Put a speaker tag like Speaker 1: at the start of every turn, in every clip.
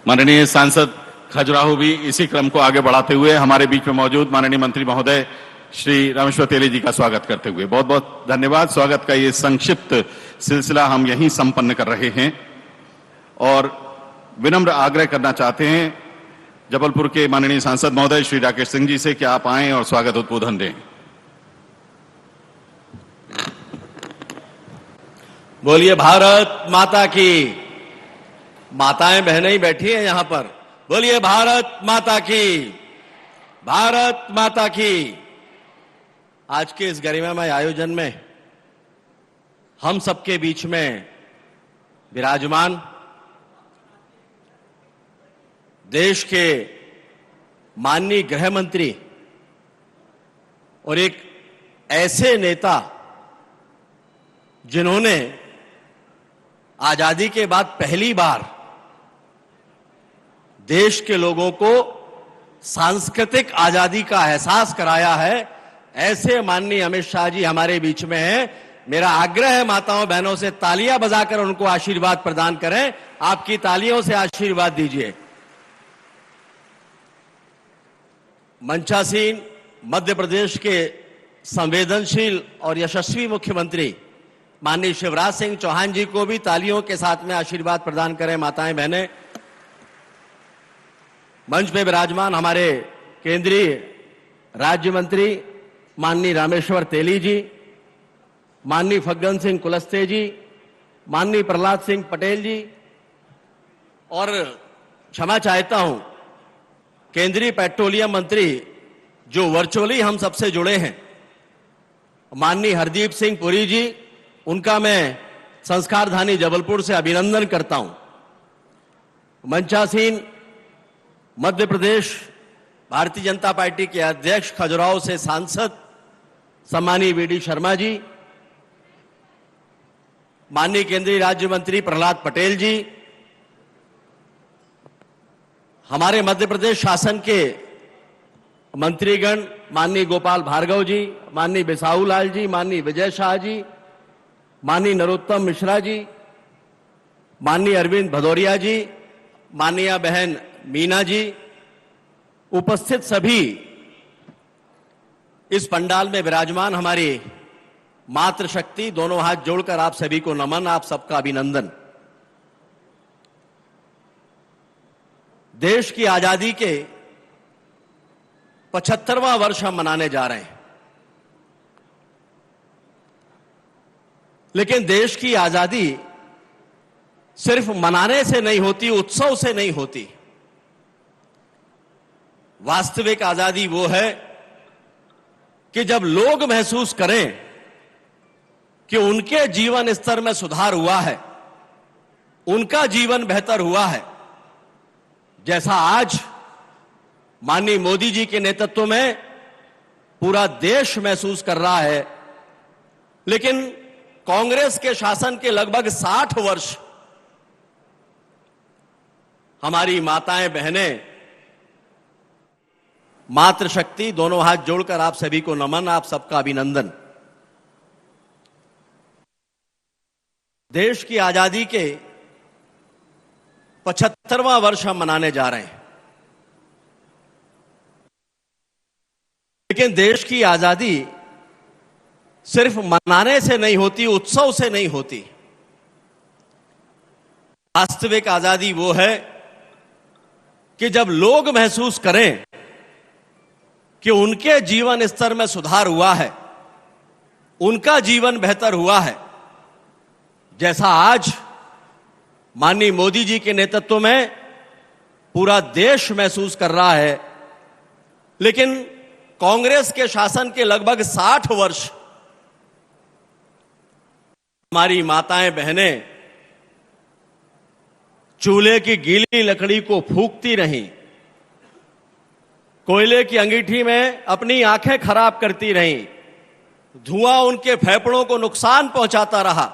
Speaker 1: माननीय सांसद खजुराहो भी इसी क्रम को आगे बढ़ाते हुए हमारे बीच में मौजूद माननीय मंत्री महोदय श्री रामेश्वर तेली जी का स्वागत करते हुए बहुत बहुत धन्यवाद। स्वागत का ये संक्षिप्त सिलसिला हम यहीं संपन्न कर रहे हैं और विनम्र आग्रह करना चाहते हैं जबलपुर के माननीय सांसद महोदय श्री राकेश सिंह जी से कि आप आएं और स्वागत उद्बोधन दें।
Speaker 2: बोलिए भारत माता की। माताएं बहनें ही बैठी हैं यहां पर। बोलिए भारत माता की, भारत माता की। आज के इस गरिमामय आयोजन में हम सबके बीच में विराजमान देश के माननीय गृह मंत्री और एक ऐसे नेता जिन्होंने आजादी के बाद पहली बार देश के लोगों को सांस्कृतिक आजादी का एहसास कराया है, ऐसे माननीय अमित शाह जी हमारे बीच में हैं। मेरा आग्रह है माताओं बहनों से तालियां बजाकर उनको आशीर्वाद प्रदान करें। आपकी तालियों से आशीर्वाद दीजिए। मंचासीन मध्य प्रदेश के संवेदनशील और यशस्वी मुख्यमंत्री माननीय शिवराज सिंह चौहान जी को भी तालियों के साथ में आशीर्वाद प्रदान करें माताएं बहनें। मंच पे विराजमान हमारे केंद्रीय राज्य मंत्री माननीय रामेश्वर तेली जी, माननीय फग्गन सिंह कुलस्ते जी, माननीय प्रहलाद सिंह पटेल जी और क्षमा चाहता हूं केंद्रीय पेट्रोलियम मंत्री जो वर्चुअली हम सबसे जुड़े हैं माननीय हरदीप सिंह पुरी जी, उनका मैं संस्कारधानी जबलपुर से अभिनंदन करता हूं। मंचासीन मध्य प्रदेश भारतीय जनता पार्टी के अध्यक्ष खजुराहो से सांसद सम्मानीय वीडी शर्मा जी, माननीय केंद्रीय राज्य मंत्री प्रहलाद पटेल जी, हमारे मध्य प्रदेश शासन के मंत्रीगण माननीय गोपाल भार्गव जी, माननीय बिसाहू लाल जी, माननीय विजय शाह जी, माननीय नरोत्तम मिश्रा जी, माननीय अरविंद भदौरिया जी, माननीय बहन मीना जी, उपस्थित सभी इस पंडाल में विराजमान हमारी मातृशक्ति, दोनों हाथ जोड़कर आप सभी को नमन, आप सबका अभिनंदन। देश की आजादी के 75वां वर्ष हम मनाने जा रहे हैं, लेकिन देश की आजादी सिर्फ मनाने से नहीं होती, उत्सव से नहीं होती। वास्तविक आजादी वो है कि जब लोग महसूस करें कि उनके जीवन स्तर में सुधार हुआ है, उनका जीवन बेहतर हुआ है, जैसा आज माननीय मोदी जी के नेतृत्व में पूरा देश महसूस कर रहा है। लेकिन कांग्रेस के शासन के लगभग 60 वर्ष हमारी माताएं बहनें, मातृशक्ति, दोनों हाथ जोड़कर आप सभी को नमन, आप सबका अभिनंदन। देश की आजादी के 75वां वर्ष हम मनाने जा रहे हैं, लेकिन देश की आजादी सिर्फ मनाने से नहीं होती, उत्सव से नहीं होती। वास्तविक आजादी वो है कि जब लोग महसूस करें कि उनके जीवन स्तर में सुधार हुआ है, उनका जीवन बेहतर हुआ है, जैसा आज माननीय मोदी जी के नेतृत्व में पूरा देश महसूस कर रहा है। लेकिन कांग्रेस के शासन के लगभग 60 वर्ष हमारी माताएं बहनें चूल्हे की गीली लकड़ी को फूंकती रहीं, कोयले की अंगीठी में अपनी आंखें खराब करती रहीं, धुआं उनके फेफड़ों को नुकसान पहुंचाता रहा,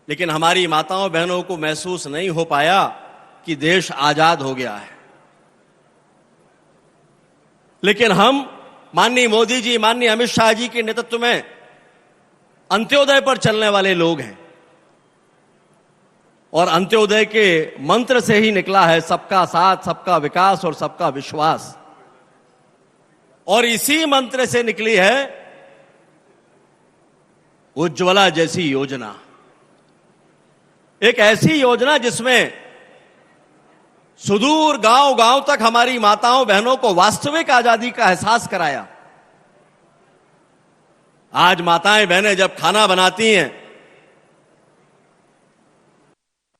Speaker 2: लेकिन हमारी माताओं बहनों को महसूस नहीं हो पाया कि देश आजाद हो गया है। लेकिन हम माननीय मोदी जी, माननीय अमित शाह जी के नेतृत्व में अंत्योदय पर चलने वाले लोग हैं। और अंत्योदय के मंत्र से ही निकला है सबका साथ, सबका विकास और सबका विश्वास। और इसी मंत्र से निकली है उज्ज्वला जैसी योजना, एक ऐसी योजना जिसमें सुदूर गांव गांव तक हमारी माताओं बहनों को वास्तविक आजादी का एहसास कराया। आज माताएं बहनें जब खाना बनाती हैं,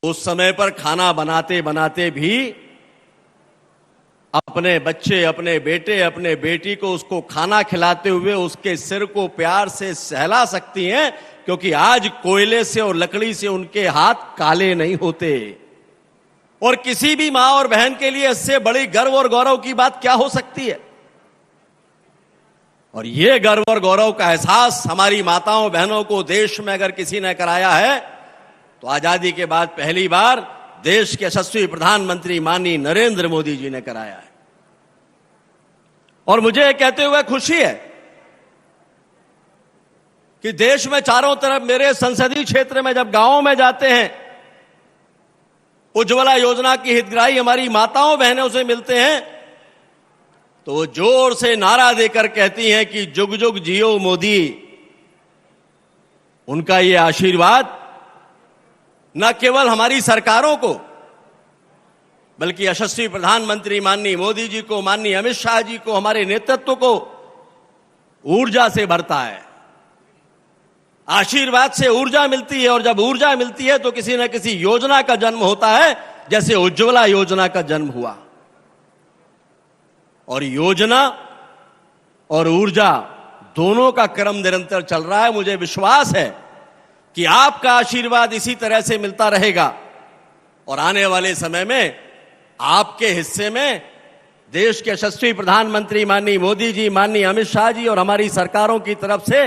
Speaker 2: उस समय पर खाना बनाते बनाते भी अपने बच्चे, अपने बेटे, अपने बेटी को उसको खाना खिलाते हुए उसके सिर को प्यार से सहला सकती हैं, क्योंकि आज कोयले से और लकड़ी से उनके हाथ काले नहीं होते। और किसी भी मां और बहन के लिए इससे बड़ी गर्व और गौरव की बात क्या हो सकती है। और यह गर्व और गौरव का एहसास हमारी माताओं बहनों को देश में अगर किसी ने कराया है तो आजादी के बाद पहली बार देश के यशस्वी प्रधानमंत्री माननीय नरेंद्र मोदी जी ने कराया है। और मुझे कहते हुए खुशी है कि देश में चारों तरफ, मेरे संसदीय क्षेत्र में जब गांवों में जाते हैं, उज्ज्वला योजना की हितग्राही हमारी माताओं बहनें उसे मिलते हैं तो वो जोर से नारा देकर कहती हैं कि जुग जुग जियो मोदी। उनका ये आशीर्वाद न केवल हमारी सरकारों को, बल्कि यशस्वी प्रधानमंत्री माननीय मोदी जी को, माननीय अमित शाह जी को, हमारे नेतृत्व को ऊर्जा से भरता है। आशीर्वाद से ऊर्जा मिलती है, और जब ऊर्जा मिलती है तो किसी न किसी योजना का जन्म होता है, जैसे उज्ज्वला योजना का जन्म हुआ। और योजना और ऊर्जा दोनों का क्रम निरंतर चल रहा है। मुझे विश्वास है कि आपका आशीर्वाद इसी तरह से मिलता रहेगा और आने वाले समय में आपके हिस्से में देश के यशस्वी प्रधानमंत्री माननीय मोदी जी, माननीय अमित शाह जी और हमारी सरकारों की तरफ से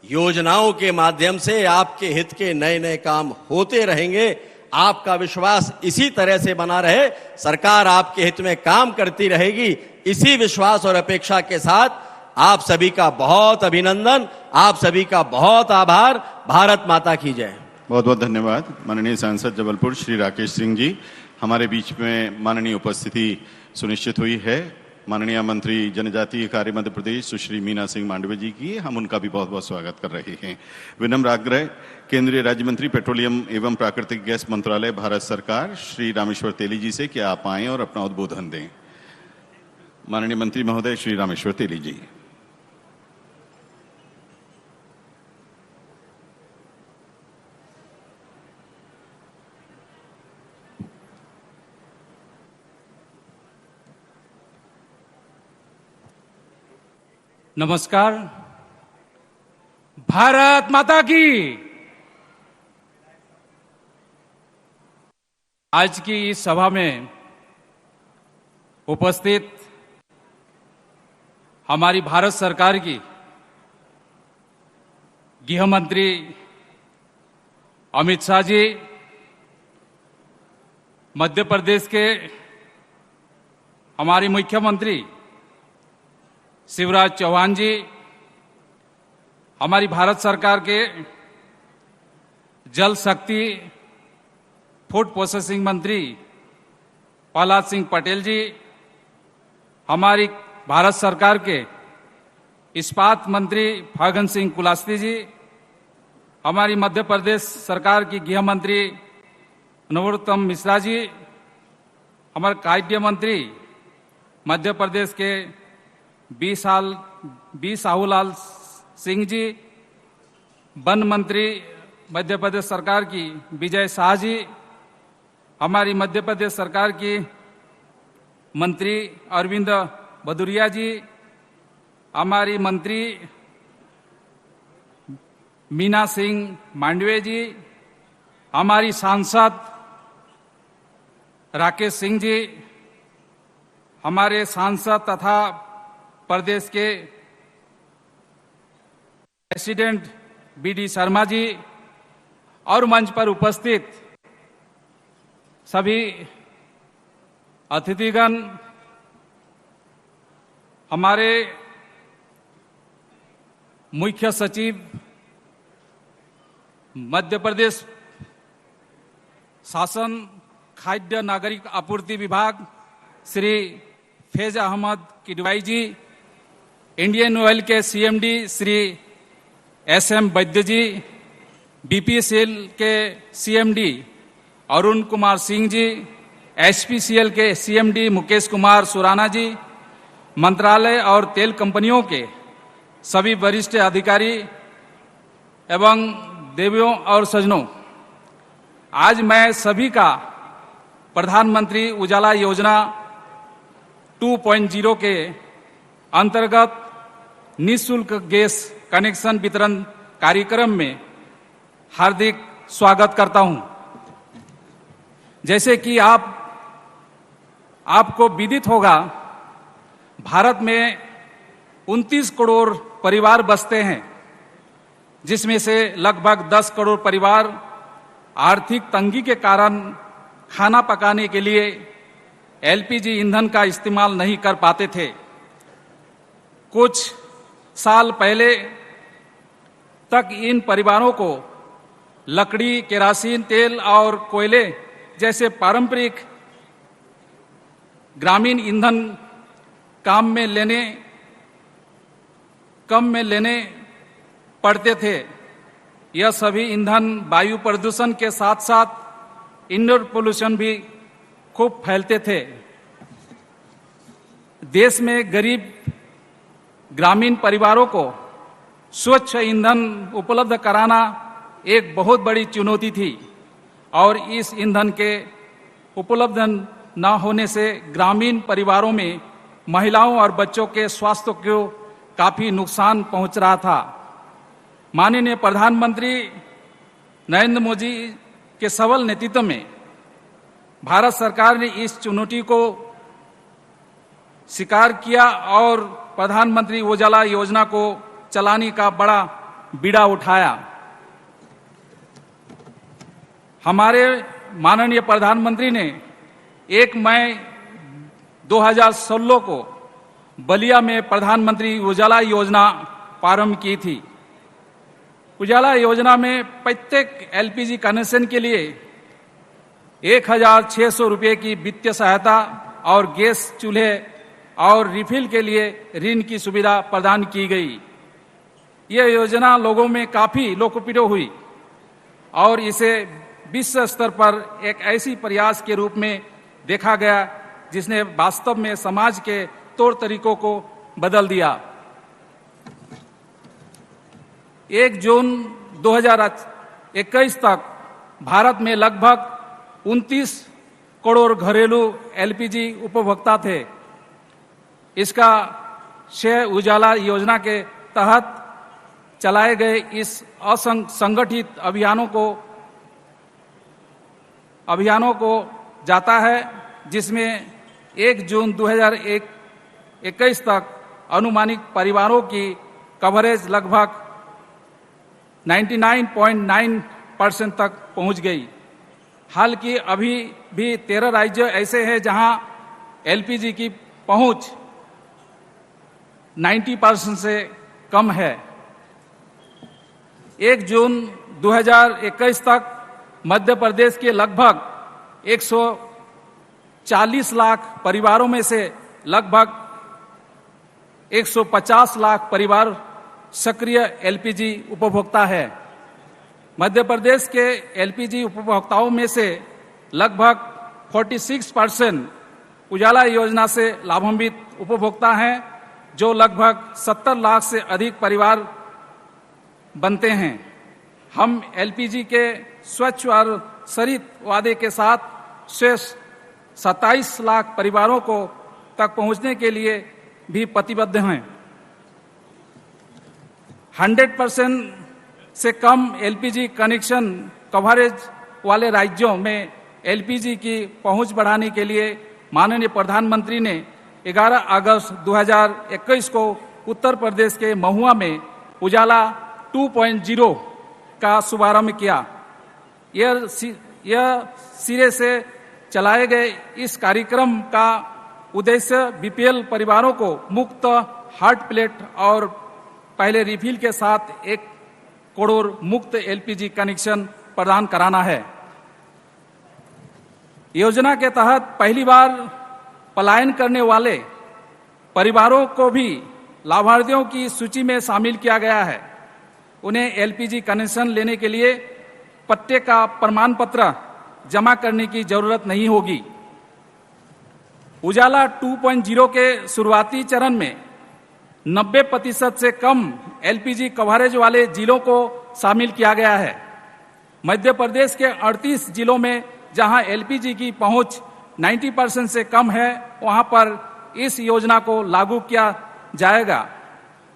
Speaker 2: योजनाओं के माध्यम से आपके हित के नए नए काम होते रहेंगे। आपका विश्वास इसी तरह से बना रहे, सरकार आपके हित में काम करती रहेगी। इसी विश्वास और अपेक्षा के साथ आप सभी का बहुत अभिनंदन, आप सभी का बहुत आभार। भारत माता की जय।
Speaker 1: बहुत बहुत धन्यवाद माननीय सांसद जबलपुर श्री राकेश सिंह जी। हमारे बीच में माननीय उपस्थिति सुनिश्चित हुई है माननीय मंत्री जनजातीय कार्य मध्य प्रदेश सुश्री मीना सिंह मांडवे जी की। हम उनका भी बहुत बहुत स्वागत कर रहे हैं। विनम्र आग्रह केंद्रीय राज्य मंत्री पेट्रोलियम एवं प्राकृतिक गैस मंत्रालय भारत सरकार श्री रामेश्वर तेली जी से कि आप आएं और अपना उद्बोधन दें। माननीय मंत्री महोदय श्री रामेश्वर तेली जी।
Speaker 3: नमस्कार। भारत माता की। आज की इस सभा में उपस्थित हमारी भारत सरकार की गृह मंत्री अमित शाह जी, मध्य प्रदेश के हमारी मुख्यमंत्री शिवराज चौहान जी, हमारी भारत सरकार के जल शक्ति फूड प्रोसेसिंग मंत्री प्रहलाद सिंह पटेल जी, हमारी भारत सरकार के इस्पात मंत्री फग्गन सिंह कुलस्ते जी, हमारी मध्य प्रदेश सरकार की गृह मंत्री नरोत्तम मिश्रा जी, हमारे खाद्य मंत्री मध्य प्रदेश के बी साहूलाल सिंह जी, वन मंत्री मध्य प्रदेश सरकार की विजय शाह जी, हमारी मध्य प्रदेश सरकार की मंत्री अरविंद भदौरिया जी, हमारी मंत्री मीना सिंह मांडवे जी, हमारी सांसद राकेश सिंह जी, हमारे सांसद तथा प्रदेश के प्रेसिडेंट बीडी शर्मा जी और मंच पर उपस्थित सभी अतिथिगण, हमारे मुख्य सचिव मध्य प्रदेश शासन खाद्य नागरिक आपूर्ति विभाग श्री फैज अहमद किडवाई जी, इंडियन ऑयल के सीएमडी श्री एसएम वैद्य जी, बीपीसीएल के सीएमडी अरुण कुमार सिंह जी, एचपीसीएल के सीएमडी मुकेश कुमार सुराना जी, मंत्रालय और तेल कंपनियों के सभी वरिष्ठ अधिकारी एवं देवियों और सज्जनों, आज मैं सभी का प्रधानमंत्री उजाला योजना 2.0 के अंतर्गत निःशुल्क गैस कनेक्शन वितरण कार्यक्रम में हार्दिक स्वागत करता हूं। जैसे कि आपको विदित होगा, भारत में 29 करोड़ परिवार बसते हैं, जिसमें से लगभग 10 करोड़ परिवार आर्थिक तंगी के कारण खाना पकाने के लिए एलपीजी ईंधन का इस्तेमाल नहीं कर पाते थे। कुछ साल पहले तक इन परिवारों को लकड़ी, केरोसिन तेल और कोयले जैसे पारंपरिक ग्रामीण ईंधन कम में लेने पड़ते थे। यह सभी ईंधन वायु प्रदूषण के साथ साथ इंडोर पोल्यूशन भी खूब फैलते थे। देश में गरीब ग्रामीण परिवारों को स्वच्छ ईंधन उपलब्ध कराना एक बहुत बड़ी चुनौती थी और इस ईंधन के उपलब्ध न होने से ग्रामीण परिवारों में महिलाओं और बच्चों के स्वास्थ्य को काफी नुकसान पहुंच रहा था। माननीय प्रधानमंत्री नरेंद्र मोदी के सबल नेतृत्व में भारत सरकार ने इस चुनौती को स्वीकार किया और प्रधानमंत्री उजाला योजना को चलाने का बड़ा बीड़ा उठाया। हमारे माननीय प्रधानमंत्री ने 1 मई 2016 को बलिया में प्रधानमंत्री उजाला योजना प्रारंभ की थी। उजाला योजना में प्रत्येक एलपीजी कनेक्शन के लिए 1,600 रुपये की वित्तीय सहायता और गैस चूल्हे और रिफिल के लिए ऋण की सुविधा प्रदान की गई। यह योजना लोगों में काफी लोकप्रिय हुई और इसे विश्व स्तर पर एक ऐसी प्रयास के रूप में देखा गया जिसने वास्तव में समाज के तौर तरीकों को बदल दिया। 1 जून 2021 तक भारत में लगभग 29 करोड़ घरेलू एलपीजी उपभोक्ता थे। इसका श्रेय उजाला योजना के तहत चलाए गए इस असंगठित अभियानों को जाता है, जिसमें 1 जून 2021 तक अनुमानित परिवारों की कवरेज लगभग 99.9% तक पहुंच गई। हालांकि अभी भी 13 राज्य ऐसे हैं जहां एलपीजी की पहुंच 90% से कम है। 1 जून 2021 तक मध्य प्रदेश के लगभग 140 लाख परिवारों में से लगभग 150 लाख परिवार सक्रिय एलपीजी उपभोक्ता है। मध्य प्रदेश के एलपीजी उपभोक्ताओं में से लगभग 46% उजाला योजना से लाभान्वित उपभोक्ता हैं, जो लगभग 70 लाख से अधिक परिवार बनते हैं। हम एलपीजी के स्वच्छ और सरित वादे के साथ शेष 27 लाख परिवारों को तक पहुंचने के लिए भी प्रतिबद्ध हैं। 100% से कम एलपीजी कनेक्शन कवरेज वाले राज्यों में एलपीजी की पहुंच बढ़ाने के लिए माननीय प्रधानमंत्री ने 11 अगस्त 2021 को उत्तर प्रदेश के महुआ में उजाला 2.0 का शुभारंभ किया। यह सिरे से चलाए गए इस कार्यक्रम का उद्देश्य बीपीएल परिवारों को मुफ्त हार्ड प्लेट और पहले रिफिल के साथ 1 करोड़ मुफ्त एलपीजी कनेक्शन प्रदान कराना है। योजना के तहत पहली बार पलायन करने वाले परिवारों को भी लाभार्थियों की सूची में शामिल किया गया है। उन्हें एलपीजी कनेक्शन लेने के लिए पट्टे का प्रमाण पत्र जमा करने की जरूरत नहीं होगी। उजाला 2.0 के शुरुआती चरण में 90% से कम एलपीजी कवरेज वाले जिलों को शामिल किया गया है। मध्य प्रदेश के 38 जिलों में जहां एलपीजी की पहुंच 90% से कम है, वहां पर इस योजना को लागू किया जाएगा।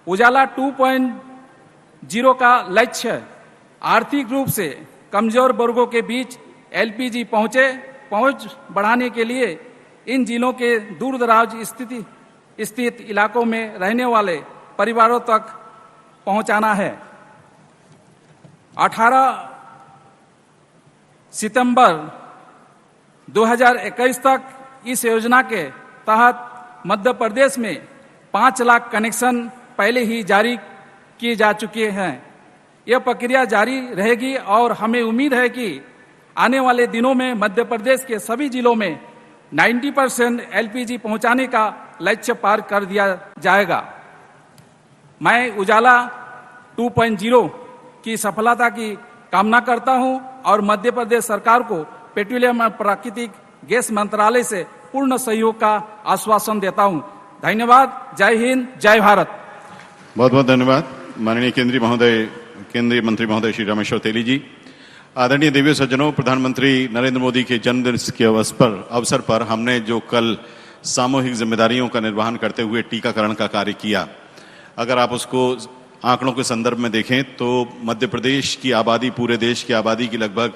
Speaker 3: उजाला 2.0 का लक्ष्य आर्थिक रूप से कमजोर वर्गों के बीच एलपीजी पहुंच बढ़ाने के लिए इन जिलों के दूर दराज स्थित इलाकों में रहने वाले परिवारों तक पहुंचाना है। 18 सितंबर 2021 तक इस योजना के तहत मध्य प्रदेश में 5 लाख कनेक्शन पहले ही जारी किए जा चुके हैं। यह प्रक्रिया जारी रहेगी और हमें उम्मीद है कि आने वाले दिनों में मध्य प्रदेश के सभी जिलों में 90% एलपीजी पहुंचाने का लक्ष्य पार कर दिया जाएगा। मैं उजाला 2.0 की सफलता की कामना करता हूं और मध्य प्रदेश सरकार को पेट्रोलियम और प्राकृतिक गैस मंत्रालय से पूर्ण सहयोग का आश्वासन देता हूं। धन्यवाद। जय हिंद, जय भारत।
Speaker 1: बहुत बहुत धन्यवाद माननीय केंद्रीय मंत्री महोदय श्री रामेश्वर तेली जी। आदरणीय देवी सज्जनों, प्रधानमंत्री नरेंद्र मोदी के जन्मदिन के अवसर पर हमने जो कल सामूहिक जिम्मेदारियों का निर्वहन करते हुए टीकाकरण का कार्य किया, अगर आप उसको आंकड़ों के संदर्भ में देखें तो मध्य प्रदेश की आबादी पूरे देश की आबादी की लगभग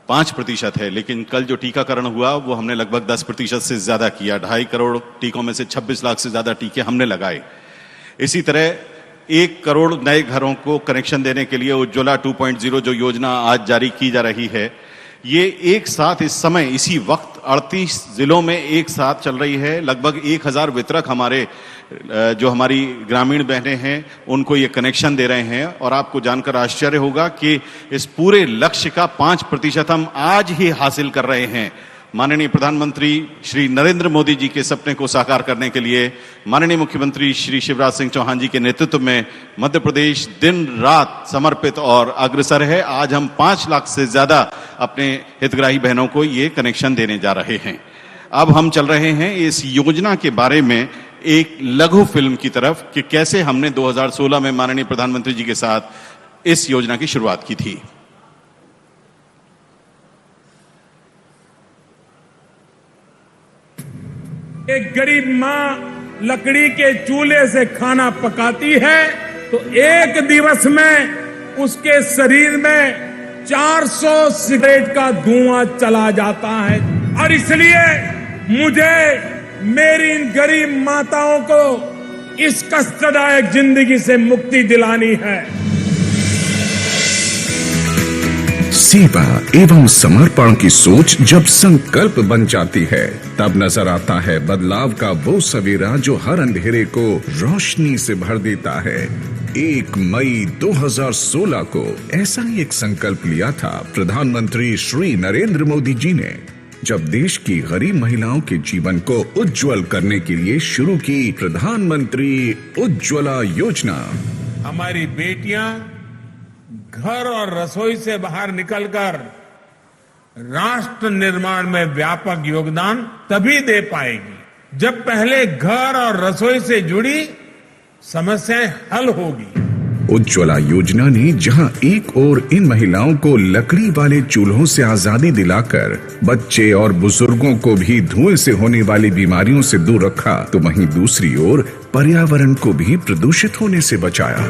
Speaker 1: 5% है, लेकिन कल जो टीकाकरण हुआ वो हमने लगभग 10% से ज्यादा किया। 2.5 करोड़ टीकों में से 26 लाख से ज्यादा टीके हमने लगाए। इसी तरह 1 करोड़ नए घरों को कनेक्शन देने के लिए उज्ज्वला 2.0 जो योजना आज जारी की जा रही है, ये एक साथ इस समय इसी वक्त 38 जिलों में एक साथ चल रही है। लगभग 1000 वितरक हमारी ग्रामीण बहनें हैं उनको ये कनेक्शन दे रहे हैं। और आपको जानकर आश्चर्य होगा कि इस पूरे लक्ष्य का 5% हम आज ही हासिल कर रहे हैं। माननीय प्रधानमंत्री श्री नरेंद्र मोदी जी के सपने को साकार करने के लिए माननीय मुख्यमंत्री श्री शिवराज सिंह चौहान जी के नेतृत्व में मध्य प्रदेश दिन रात समर्पित और अग्रसर है। आज हम 5 लाख से ज्यादा अपने हितग्राही बहनों को ये कनेक्शन देने जा रहे हैं। अब हम चल रहे हैं इस योजना के बारे में एक लघु फिल्म की तरफ कि कैसे हमने 2016 में माननीय प्रधानमंत्री जी के साथ इस योजना की शुरुआत की थी।
Speaker 4: एक गरीब मां लकड़ी के चूल्हे से खाना पकाती है तो एक दिवस में उसके शरीर में 400 सिगरेट का धुआं चला जाता है। और इसलिए मुझे मेरी इन गरीब माताओं को इस कष्टदायक जिंदगी से मुक्ति दिलानी है।
Speaker 5: सेवा एवं समर्पण की सोच जब संकल्प बन जाती है, तब नजर आता है बदलाव का वो सवेरा जो हर अंधेरे को रोशनी से भर देता है। 1 मई 2016 को ऐसा ही एक संकल्प लिया था प्रधानमंत्री श्री नरेंद्र मोदी जी ने, जब देश की गरीब महिलाओं के जीवन को उज्जवल करने के लिए शुरू की प्रधानमंत्री उज्ज्वला योजना।
Speaker 4: हमारी बेटियां घर और रसोई से बाहर निकलकर राष्ट्र निर्माण में व्यापक योगदान तभी दे पाएगी जब पहले घर और रसोई से जुड़ी समस्याएं हल होगी।
Speaker 5: उज्ज्वला योजना ने जहां एक ओर इन महिलाओं को लकड़ी वाले चूल्हों से आजादी दिलाकर बच्चे और बुजुर्गों को भी धुएं से होने वाली बीमारियों से दूर रखा, तो वहीं दूसरी ओर पर्यावरण को भी प्रदूषित होने से बचाया।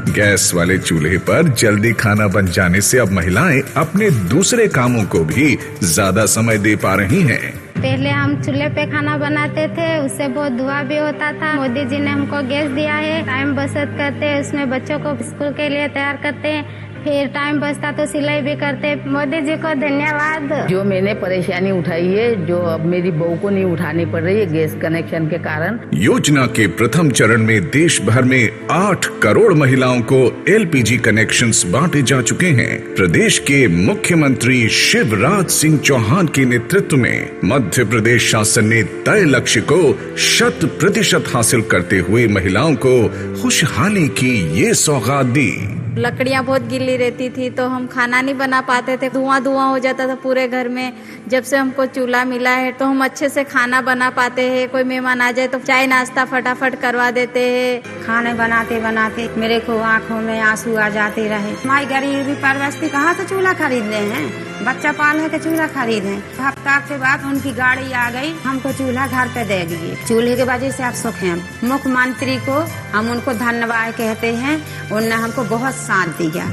Speaker 5: गैस वाले चूल्हे पर जल्दी खाना बन जाने से अब महिलाएं अपने दूसरे कामों को भी ज्यादा समय दे पा रही हैं।
Speaker 6: पहले हम चूल्हे पे खाना बनाते थे, उससे बहुत धुआं भी होता था। मोदी जी ने हमको गैस दिया है, टाइम बचत करते हैं, उसमें बच्चों को स्कूल के लिए तैयार करते हैं, फिर टाइम बचता तो सिलाई भी करते। मोदी जी को धन्यवाद।
Speaker 7: जो मैंने परेशानी उठाई है, जो अब मेरी बहू को नहीं उठानी पड़ रही है गैस कनेक्शन के कारण।
Speaker 5: योजना के प्रथम चरण में देश भर में 8 करोड़ महिलाओं को LPG कनेक्शंस बांटे जा चुके हैं। प्रदेश के मुख्यमंत्री शिवराज सिंह चौहान के नेतृत्व में मध्य प्रदेश शासन ने तय लक्ष्य को 100% हासिल करते हुए महिलाओं को खुशहाली की ये सौगात दी।
Speaker 8: लकड़ियाँ बहुत गीली रहती थी तो हम खाना नहीं बना पाते थे, धुआं हो जाता था पूरे घर में। जब से हमको चूल्हा मिला है तो हम अच्छे से खाना बना पाते हैं। कोई मेहमान आ जाए तो चाय नाश्ता फटाफट करवा देते हैं।
Speaker 9: खाने बनाते बनाते मेरे को आंखों में आंसू आ जाते रहे। हमारी गरीबी परवस्ती कहाँ से चूल्हा खरीद ले हैं, बच्चा पाल है के चूल्हा खरीदे। हफ्ता के बाद उनकी गाड़ी आ गई, हमको चूल्हा घर पे दे गई। चूल्हे की वजह से आप सुख हैं। मुख्यमंत्री को हम उनको धन्यवाद कहते हैं, उन्होंने हमको बहुत साथ दिया।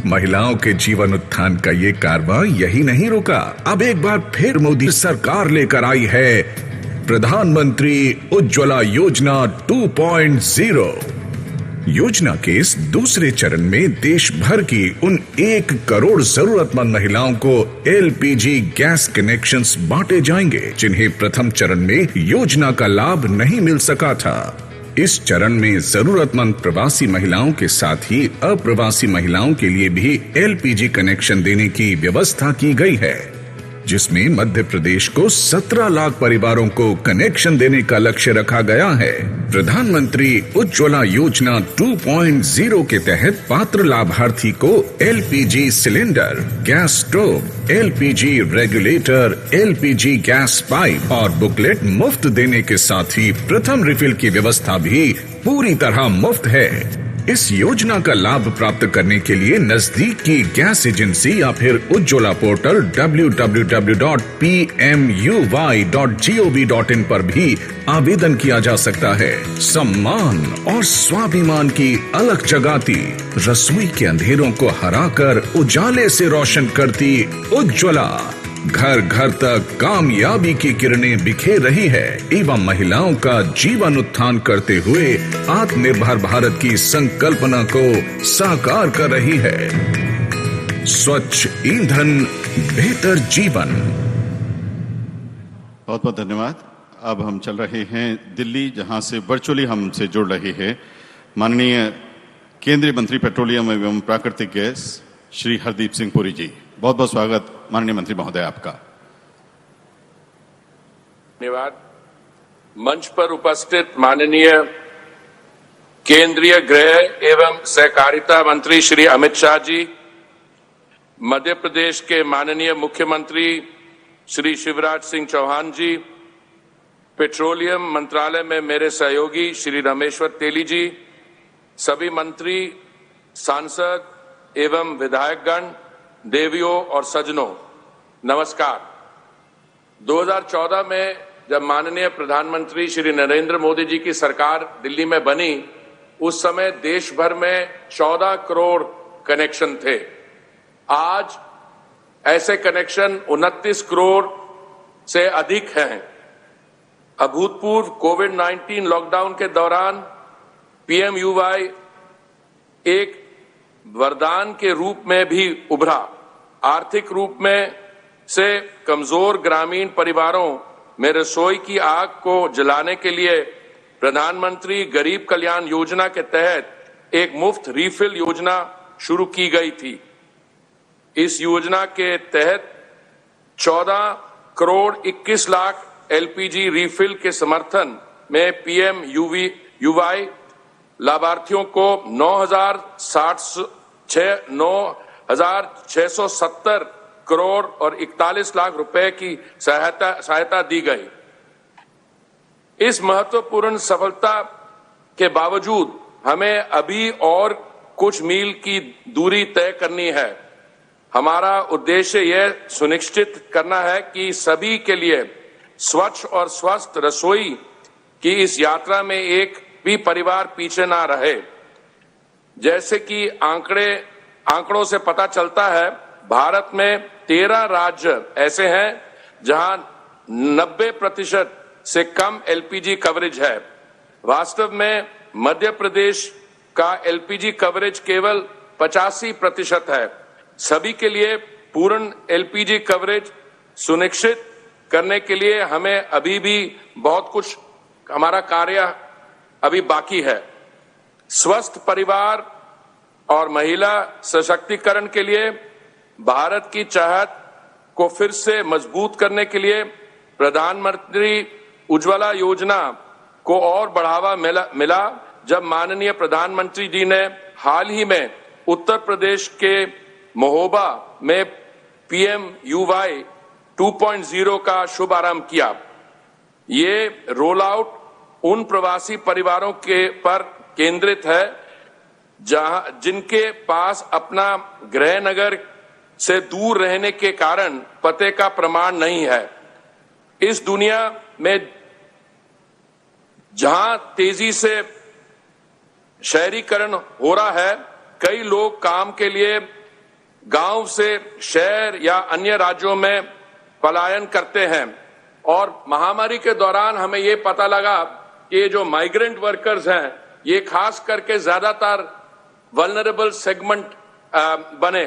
Speaker 5: महिलाओं के जीवन उत्थान का ये कारवां यही नहीं रुका। अब एक बार फिर मोदी सरकार लेकर आई है प्रधानमंत्री उज्ज्वला योजना 2.0। योजना के इस दूसरे चरण में देश भर की उन 1 करोड़ जरूरतमंद महिलाओं को LPG गैस कनेक्शंस बांटे जाएंगे, जिन्हें प्रथम चरण में योजना का लाभ नहीं मिल सका था। इस चरण में जरूरतमंद प्रवासी महिलाओं के साथ ही अप्रवासी महिलाओं के लिए भी LPG कनेक्शन देने की व्यवस्था की गई है, जिसमें मध्य प्रदेश को 17 लाख परिवारों को कनेक्शन देने का लक्ष्य रखा गया है। प्रधानमंत्री उज्ज्वला योजना 2.0 के तहत पात्र लाभार्थी को LPG cylinder, gas stove, LPG regulator, LPG gas pipe और बुकलेट मुफ्त देने के साथ ही प्रथम रिफिल की व्यवस्था भी पूरी तरह मुफ्त है। इस योजना का लाभ प्राप्त करने के लिए नजदीक की गैस एजेंसी या फिर उज्ज्वला पोर्टल www.pmuy.gov.in पर भी आवेदन किया जा सकता है। सम्मान और स्वाभिमान की अलग जगाती, रसोई के अंधेरों को हराकर उजाले से रोशन करती उज्ज्वला घर घर तक कामयाबी की किरणें बिखेर रही है एवं महिलाओं का जीवन उत्थान करते हुए आत्मनिर्भर भारत की संकल्पना को साकार कर रही है। स्वच्छ ईंधन, बेहतर जीवन।
Speaker 1: बहुत बहुत धन्यवाद। अब हम चल रहे हैं दिल्ली, जहां से वर्चुअली हमसे जुड़ रहे हैं माननीय केंद्रीय मंत्री पेट्रोलियम एवं प्राकृतिक गैस श्री हरदीप सिंह पुरी जी। बहुत बहुत स्वागत माननीय मंत्री महोदय आपका।
Speaker 10: धन्यवाद। मंच पर उपस्थित माननीय केंद्रीय गृह एवं सहकारिता मंत्री श्री अमित शाह जी, मध्य प्रदेश के माननीय मुख्यमंत्री श्री शिवराज सिंह चौहान जी, पेट्रोलियम मंत्रालय में मेरे सहयोगी श्री रामेश्वर तेली जी, सभी मंत्री, सांसद एवं विधायकगण, देवियों और सज्जनों, नमस्कार। 2014 में जब माननीय प्रधानमंत्री श्री नरेंद्र मोदी जी की सरकार दिल्ली में बनी, उस समय देश भर में 14 करोड़ कनेक्शन थे। आज ऐसे कनेक्शन 29 करोड़ से अधिक हैं। अभूतपूर्व कोविड-19 लॉकडाउन के दौरान PMUY एक वरदान के रूप में भी उभरा। आर्थिक रूप में से कमजोर ग्रामीण परिवारों में रसोई की आग को जलाने के लिए प्रधानमंत्री गरीब कल्याण योजना के तहत एक मुफ्त रिफिल योजना शुरू की गई थी। इस योजना के तहत 14 करोड़ 21 लाख LPG रिफिल के समर्थन में PMUY लाभार्थियों को 9,670 करोड़ और 41 लाख रुपए की सहायता दी गई। इस महत्वपूर्ण सफलता के बावजूद हमें अभी और कुछ मील की दूरी तय करनी है। हमारा उद्देश्य यह सुनिश्चित करना है कि सभी के लिए स्वच्छ और स्वस्थ रसोई की इस यात्रा में एक भी परिवार पीछे ना रहे। जैसे कि आंकड़ों से पता चलता है, भारत में 13 राज्य ऐसे हैं जहां 90% से कम LPG कवरेज है। वास्तव में मध्य प्रदेश का LPG कवरेज केवल 85% है। सभी के लिए पूर्ण एलपीजी कवरेज सुनिश्चित करने के लिए हमें अभी भी बहुत कुछ हमारा कार्य अभी बाकी है। स्वस्थ परिवार और महिला सशक्तिकरण के लिए भारत की चाहत को फिर से मजबूत करने के लिए प्रधानमंत्री उज्ज्वला योजना को और बढ़ावा मिला जब माननीय प्रधानमंत्री जी ने हाल ही में उत्तर प्रदेश के महोबा में PMUY 2.0 का शुभारंभ किया। ये रोल आउट उन प्रवासी परिवारों के पर केंद्रित है जिनके पास अपना गृह नगर से दूर रहने के कारण पते का प्रमाण नहीं है। इस दुनिया में जहां तेजी से शहरीकरण हो रहा है, कई लोग काम के लिए गांव से शहर या अन्य राज्यों में पलायन करते हैं और महामारी के दौरान हमें ये पता लगा कि ये जो माइग्रेंट वर्कर्स हैं, ये खास करके ज्यादातर वल्नरेबल सेगमेंट बने,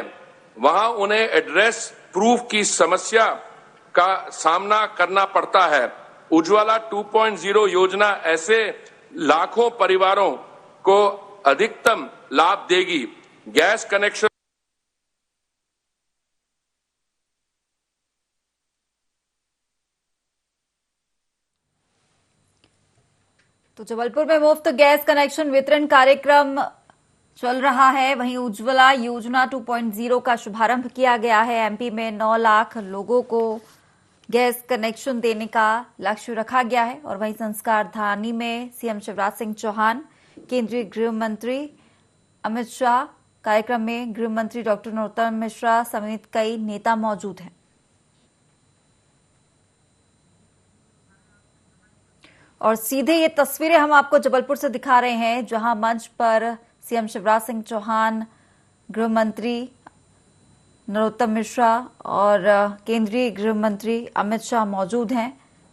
Speaker 10: वहां उन्हें एड्रेस प्रूफ की समस्या का सामना करना पड़ता है। उज्ज्वला 2.0 योजना ऐसे लाखों परिवारों को अधिकतम लाभ देगी। गैस कनेक्शन
Speaker 11: तो जबलपुर में मुफ्त गैस कनेक्शन वितरण कार्यक्रम चल रहा है। वहीं उज्ज्वला योजना 2.0 का शुभारंभ किया गया है। एमपी में 9 लाख लोगों को गैस कनेक्शन देने का लक्ष्य रखा गया है। और वहीं संस्कार धानी में सीएम शिवराज सिंह चौहान, केंद्रीय गृह मंत्री अमित शाह, कार्यक्रम में गृह मंत्री डॉक्टर नरोत्तम मिश्रा समेत कई नेता मौजूद हैं। और सीधे ये तस्वीरें हम आपको जबलपुर से दिखा रहे हैं, जहां मंच पर सीएम शिवराज सिंह चौहान, गृह मंत्री नरोत्तम मिश्रा और केंद्रीय गृह मंत्री अमित शाह मौजूद हैं।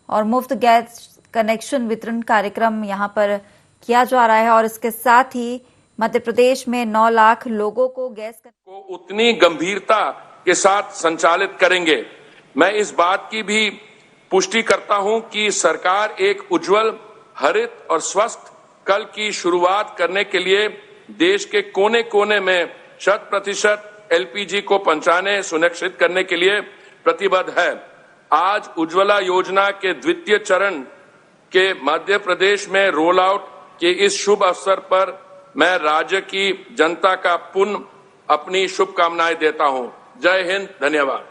Speaker 11: और मुफ्त गैस कनेक्शन वितरण कार्यक्रम यहां पर किया जा रहा है। और इसके साथ ही मध्य प्रदेश में 9 लाख लोगों को गैस
Speaker 10: को उतनी गंभीरता के साथ संचालित करेंगे। मैं इस बात की भी पुष्टि करता हूं कि सरकार एक उज्जवल, हरित और स्वस्थ कल की शुरुआत करने के लिए देश के कोने कोने में 100% एलपीजी को पहुंचाने सुनिश्चित करने के लिए प्रतिबद्ध है। आज उज्ज्वला योजना के द्वितीय चरण के मध्य प्रदेश में रोल आउट के इस शुभ अवसर पर मैं राज्य की जनता का पुनः अपनी शुभकामनाएं देता हूं। जय हिंद, धन्यवाद।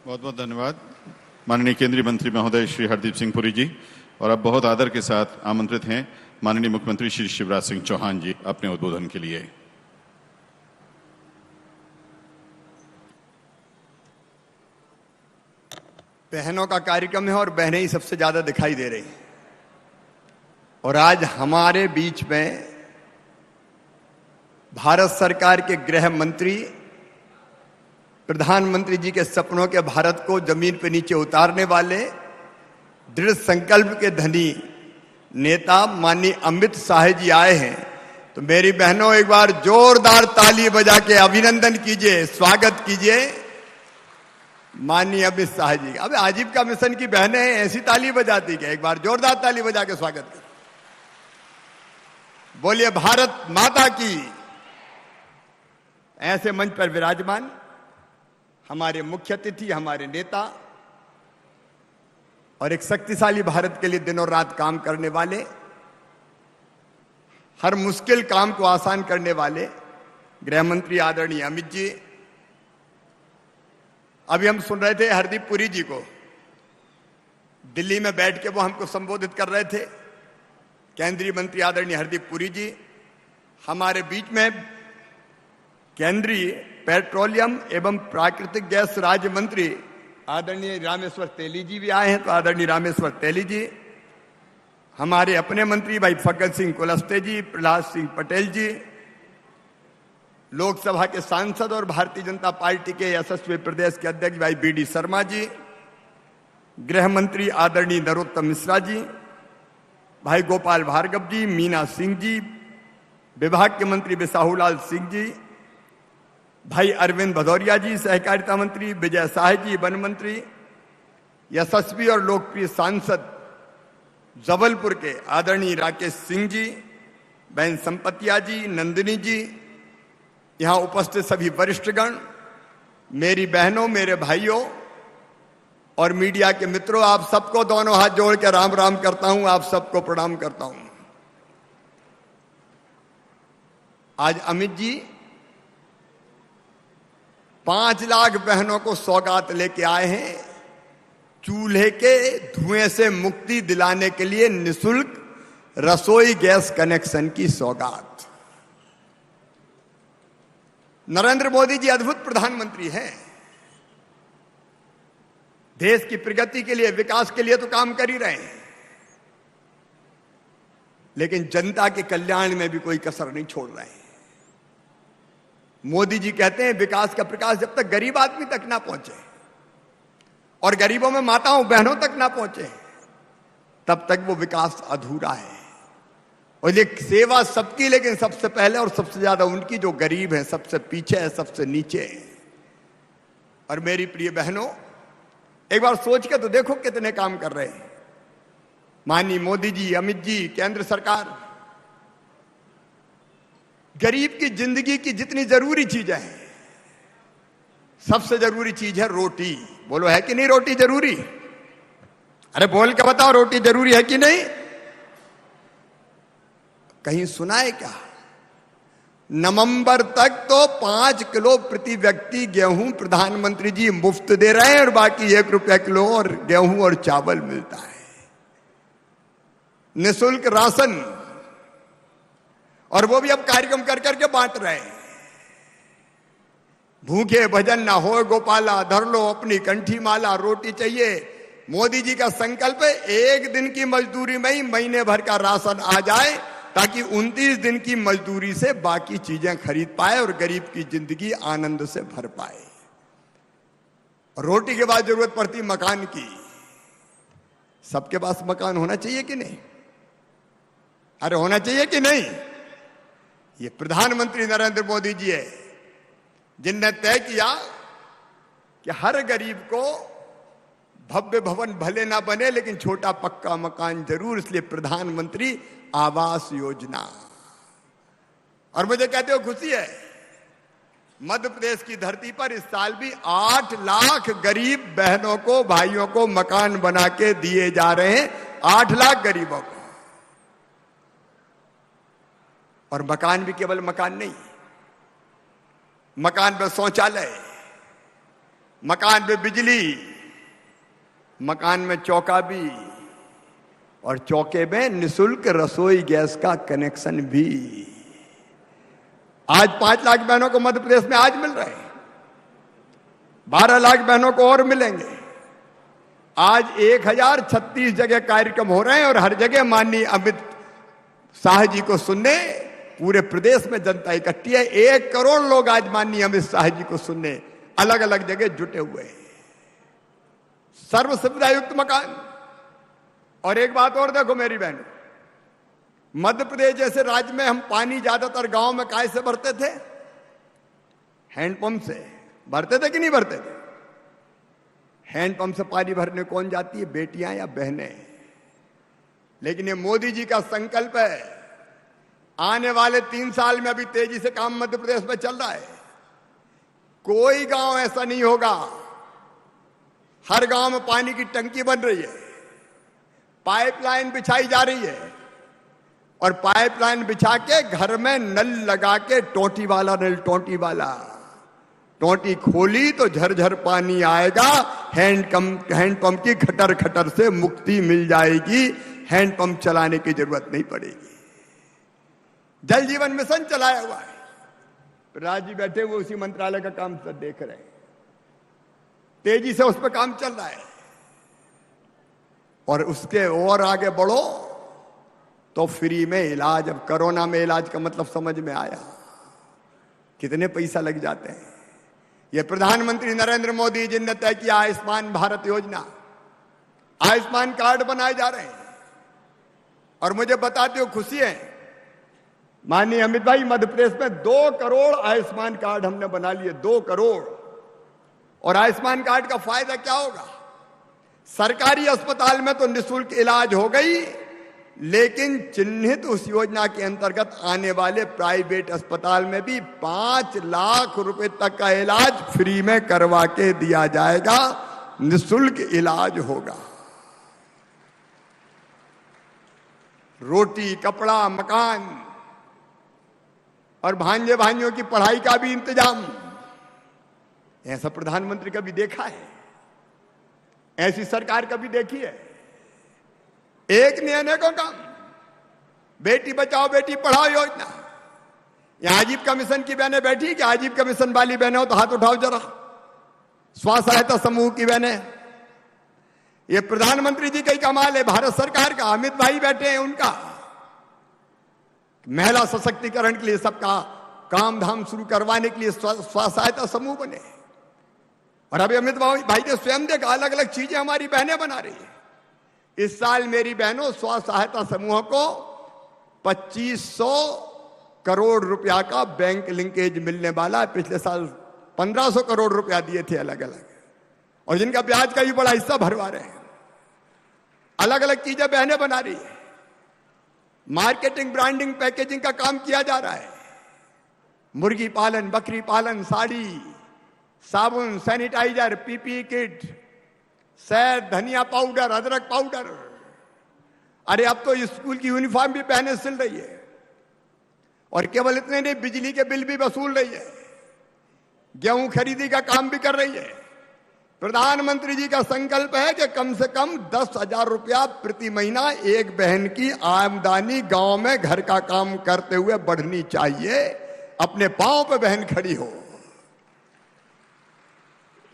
Speaker 1: बहुत बहुत धन्यवाद माननीय केंद्रीय मंत्री महोदय श्री हरदीप सिंह पुरी जी। और अब बहुत आदर के साथ आमंत्रित हैं माननीय मुख्यमंत्री श्री शिवराज सिंह चौहान जी अपने उद्बोधन के लिए।
Speaker 12: बहनों का कार्यक्रम है और बहनें ही सबसे ज्यादा दिखाई दे रही हैं। और आज हमारे बीच में भारत सरकार के गृह मंत्री, प्रधानमंत्री जी के सपनों के भारत को जमीन पर नीचे उतारने वाले, दृढ़ संकल्प के धनी नेता माननीय अमित शाह जी आए हैं। तो मेरी बहनों, एक बार जोरदार ताली बजा के अभिनंदन कीजिए, स्वागत कीजिए माननीय अमित शाह जी। अब आजीविका मिशन की बहनें ऐसी ताली बजाती क्या? एक बार जोरदार ताली बजा के स्वागत कीजिए। बोलिए भारत माता की। ऐसे मंच पर विराजमान हमारे मुख्य अतिथि, हमारे नेता और एक शक्तिशाली भारत के लिए दिन और रात काम करने वाले, हर मुश्किल काम को आसान करने वाले गृह मंत्री आदरणीय अमित जी। अभी हम सुन रहे थे हरदीप पुरी जी को, दिल्ली में बैठ के वो हमको संबोधित कर रहे थे। केंद्रीय मंत्री आदरणीय हरदीप पुरी जी, हमारे बीच में केंद्रीय पेट्रोलियम एवं प्राकृतिक गैस राज्य मंत्री आदरणीय रामेश्वर तेली जी भी आए हैं। तो आदरणीय रामेश्वर तेली जी, हमारे अपने मंत्री भाई फग्गन सिंह कुलस्ते जी, प्रहलाद सिंह पटेल जी, लोकसभा के सांसद और भारतीय जनता पार्टी के यशस्वी प्रदेश के अध्यक्ष भाई बीडी शर्मा जी, गृह मंत्री आदरणीय नरोत्तम मिश्रा जी, भाई गोपाल भार्गव जी, मीना सिंह जी, विभाग के मंत्री बिसाहूलाल सिंह जी, भाई अरविंद भदौरिया जी सहकारिता मंत्री, विजय शाह जी वन मंत्री, यशस्वी और लोकप्रिय सांसद जबलपुर के आदरणीय राकेश सिंह जी, बहन संपतिया जी, नंदिनी जी, यहां उपस्थित सभी वरिष्ठगण, मेरी बहनों, मेरे भाइयों और मीडिया के मित्रों, आप सबको दोनों हाथ जोड़ के राम राम करता हूं, आप सबको प्रणाम करता हूं। आज अमित जी 5 लाख बहनों को सौगात लेके आए हैं, चूल्हे के धुएं से मुक्ति दिलाने के लिए निशुल्क रसोई गैस कनेक्शन की सौगात। नरेंद्र मोदी जी अद्भुत प्रधानमंत्री हैं, देश की प्रगति के लिए, विकास के लिए तो काम कर ही रहे हैं, लेकिन जनता के कल्याण में भी कोई कसर नहीं छोड़ रहे हैं। मोदी जी कहते हैं विकास का प्रकाश जब तक गरीब आदमी तक ना पहुंचे और गरीबों में माताओं बहनों तक ना पहुंचे तब तक वो विकास अधूरा है। और ये सेवा सबकी, लेकिन सबसे पहले और सबसे ज्यादा उनकी जो गरीब है, सबसे पीछे है, सबसे नीचे है। और मेरी प्रिय बहनों, एक बार सोच के तो देखो कितने काम कर रहे हैं माननीय मोदी जी, अमित जी, केंद्र सरकार। गरीब की जिंदगी की जितनी जरूरी चीजें हैं, सबसे जरूरी चीज है रोटी। बोलो है कि नहीं रोटी जरूरी? अरे बोल के बताओ, रोटी जरूरी है कि नहीं? कहीं सुना है क्या? नवंबर तक तो 5 किलो प्रति व्यक्ति गेहूं प्रधानमंत्री जी मुफ्त दे रहे हैं और बाकी 1 रुपया किलो और गेहूं और चावल मिलता है। निःशुल्क राशन, और वो भी अब कार्यक्रम कर करके बांट रहे हैं। भूखे भजन ना हो गोपाला, धर लो अपनी कंठी माला, रोटी चाहिए। मोदी जी का संकल्प है 1 दिन की मजदूरी में ही महीने भर का राशन आ जाए, ताकि 29 दिन की मजदूरी से बाकी चीजें खरीद पाए और गरीब की जिंदगी आनंद से भर पाए। रोटी के बाद जरूरत पड़ती मकान की। सबके पास मकान होना चाहिए कि नहीं? अरे होना चाहिए कि नहीं? ये प्रधानमंत्री नरेंद्र मोदी जी है जिनने तय किया कि हर गरीब को भव्य भवन भले ना बने लेकिन छोटा पक्का मकान जरूर, इसलिए प्रधानमंत्री आवास योजना। और मुझे कहते हो खुशी है, मध्य प्रदेश की धरती पर इस साल भी 8 लाख गरीब बहनों को, भाइयों को मकान बना के दिए जा रहे हैं। 8 लाख गरीबों को। और मकान भी केवल मकान नहीं, मकान में शौचालय, मकान में बिजली, मकान में चौका भी, और चौके में निःशुल्क रसोई गैस का कनेक्शन भी। आज 5 लाख बहनों को मध्य प्रदेश में आज मिल रहे हैं, 12 लाख बहनों को और मिलेंगे। आज 1036 जगह कार्यक्रम हो रहे हैं और हर जगह माननीय अमित शाह जी को सुनने पूरे प्रदेश में जनता इकट्ठी है। 1 करोड़ लोग आज माननीय अमित शाह जी को सुनने अलग अलग जगह जुटे हुए हैं। सर्व सुविधा युक्त मकान। और एक बात और देखो मेरी बहन, मध्य प्रदेश जैसे राज्य में हम पानी ज्यादातर गांव में काय से भरते थे? हैंडपंप से भरते थे कि नहीं भरते थे? हैंडपंप से पानी भरने कौन जाती है? बेटियां या बहनें। लेकिन ये मोदी जी का संकल्प है, आने वाले 3 साल में, अभी तेजी से काम मध्य प्रदेश में चल रहा है, कोई गांव ऐसा नहीं होगा, हर गांव में पानी की टंकी बन रही है, पाइपलाइन बिछाई जा रही है, और पाइपलाइन बिछा के घर में नल लगा के टोटी वाला नल, टोटी वाला टोटी खोली तो झरझर पानी आएगा। हैंडपंप की खटर खटर से मुक्ति मिल जाएगी, हैंडपंप चलाने की जरूरत नहीं पड़ेगी। जल जीवन मिशन चलाया हुआ है, राजी बैठे हुए उसी मंत्रालय का काम सब देख रहे हैं, तेजी से उस पर काम चल रहा है। और उसके और आगे बढ़ो तो फ्री में इलाज। अब कोरोना में इलाज का मतलब समझ में आया, कितने पैसा लग जाते हैं। ये प्रधानमंत्री नरेंद्र मोदी जी ने तय किया आयुष्मान भारत योजना, आयुष्मान कार्ड बनाए जा रहे हैं। और मुझे बताते हो खुशी है, माननीय अमित भाई, मध्य प्रदेश में 2 करोड़ आयुष्मान कार्ड हमने बना लिए, 2 करोड़। और आयुष्मान कार्ड का फायदा क्या होगा? सरकारी अस्पताल में तो निःशुल्क इलाज हो गई, लेकिन चिन्हित उस योजना के अंतर्गत आने वाले प्राइवेट अस्पताल में भी 5 लाख रुपए तक का इलाज फ्री में करवा के दिया जाएगा, निःशुल्क इलाज होगा। रोटी, कपड़ा, मकान और भांजे भाइयों की पढ़ाई का भी इंतजाम। ऐसा प्रधानमंत्री कभी देखा है? ऐसी सरकार कभी देखी है? एक ने अनेकों काम। बेटी बचाओ बेटी पढ़ाओ योजना। यहां आजीविका मिशन की बहनें बैठी, कि आजीविका मिशन वाली बहनें हो तो हाथ उठाओ जरा। स्व सहायता समूह की बहनें, ये प्रधानमंत्री जी का ही कमाल है, भारत सरकार का। अमित भाई बैठे हैं, उनका महिला सशक्तिकरण के लिए सबका काम धाम शुरू करवाने के लिए स्व सहायता समूह बने। और अभी अमित भाई ने स्वयं देखा, अलग अलग चीजें हमारी बहनें बना रही है। इस साल मेरी बहनों स्व सहायता समूह को 2500 करोड़ रुपया का बैंक लिंकेज मिलने वाला है। पिछले साल 1500 करोड़ रुपया दिए थे अलग अलग, और जिनका ब्याज का भी बड़ा हिस्सा भरवा रहे हैं। अलग अलग चीजें बहनें बना रही है। मार्केटिंग, ब्रांडिंग, पैकेजिंग का काम किया जा रहा है। मुर्गी पालन, बकरी पालन, साड़ी, साबुन, सैनिटाइजर, पीपीई किट, शहद, धनिया पाउडर, अदरक पाउडर। अरे अब तो स्कूल की यूनिफॉर्म भी बहनें सिल रही है। और केवल इतने नहीं, बिजली के बिल भी वसूल रही है, गेहूं खरीदी का काम भी कर रही है। प्रधानमंत्री जी का संकल्प है कि कम से कम 10,000 रुपया प्रति महीना एक बहन की आमदनी गांव में घर का काम करते हुए बढ़नी चाहिए। अपने पांव पे बहन खड़ी हो,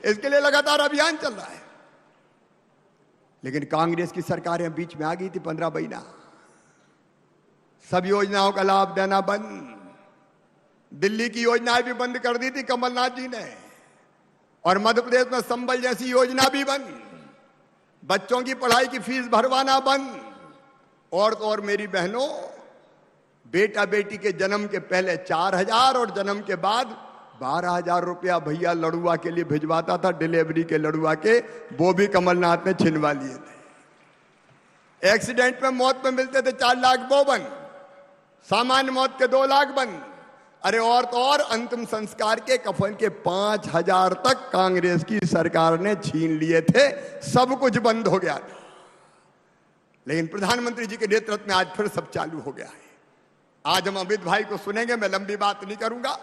Speaker 12: इसके लिए लगातार अभियान चल रहा है। लेकिन कांग्रेस की सरकारें बीच में आ गई थी 15 महीना, सब योजनाओं का लाभ देना बंद। दिल्ली की योजनाएं भी बंद कर दी थी कमलनाथ जी ने, और मध्य प्रदेश में संबल जैसी योजना भी बंद। बच्चों की पढ़ाई की फीस भरवाना बंद। और तो और मेरी बहनों, बेटा बेटी के जन्म के पहले 4000 और जन्म के बाद 12,000 रुपया भैया लड़ुआ के लिए भिजवाता था, डिलीवरी के लड़ुआ के, वो भी कमलनाथ ने छिनवा लिए थे। एक्सीडेंट में मौत में मिलते थे 4 लाख वो बंद, सामान्य मौत के 2 लाख बंद। अरे और तो और अंतिम संस्कार के कफन के 5,000 तक कांग्रेस की सरकार ने छीन लिए थे। सब कुछ बंद हो गया था। लेकिन प्रधानमंत्री जी के नेतृत्व में आज फिर सब चालू हो गया है। आज हम अमित भाई को सुनेंगे, मैं लंबी बात नहीं करूंगा।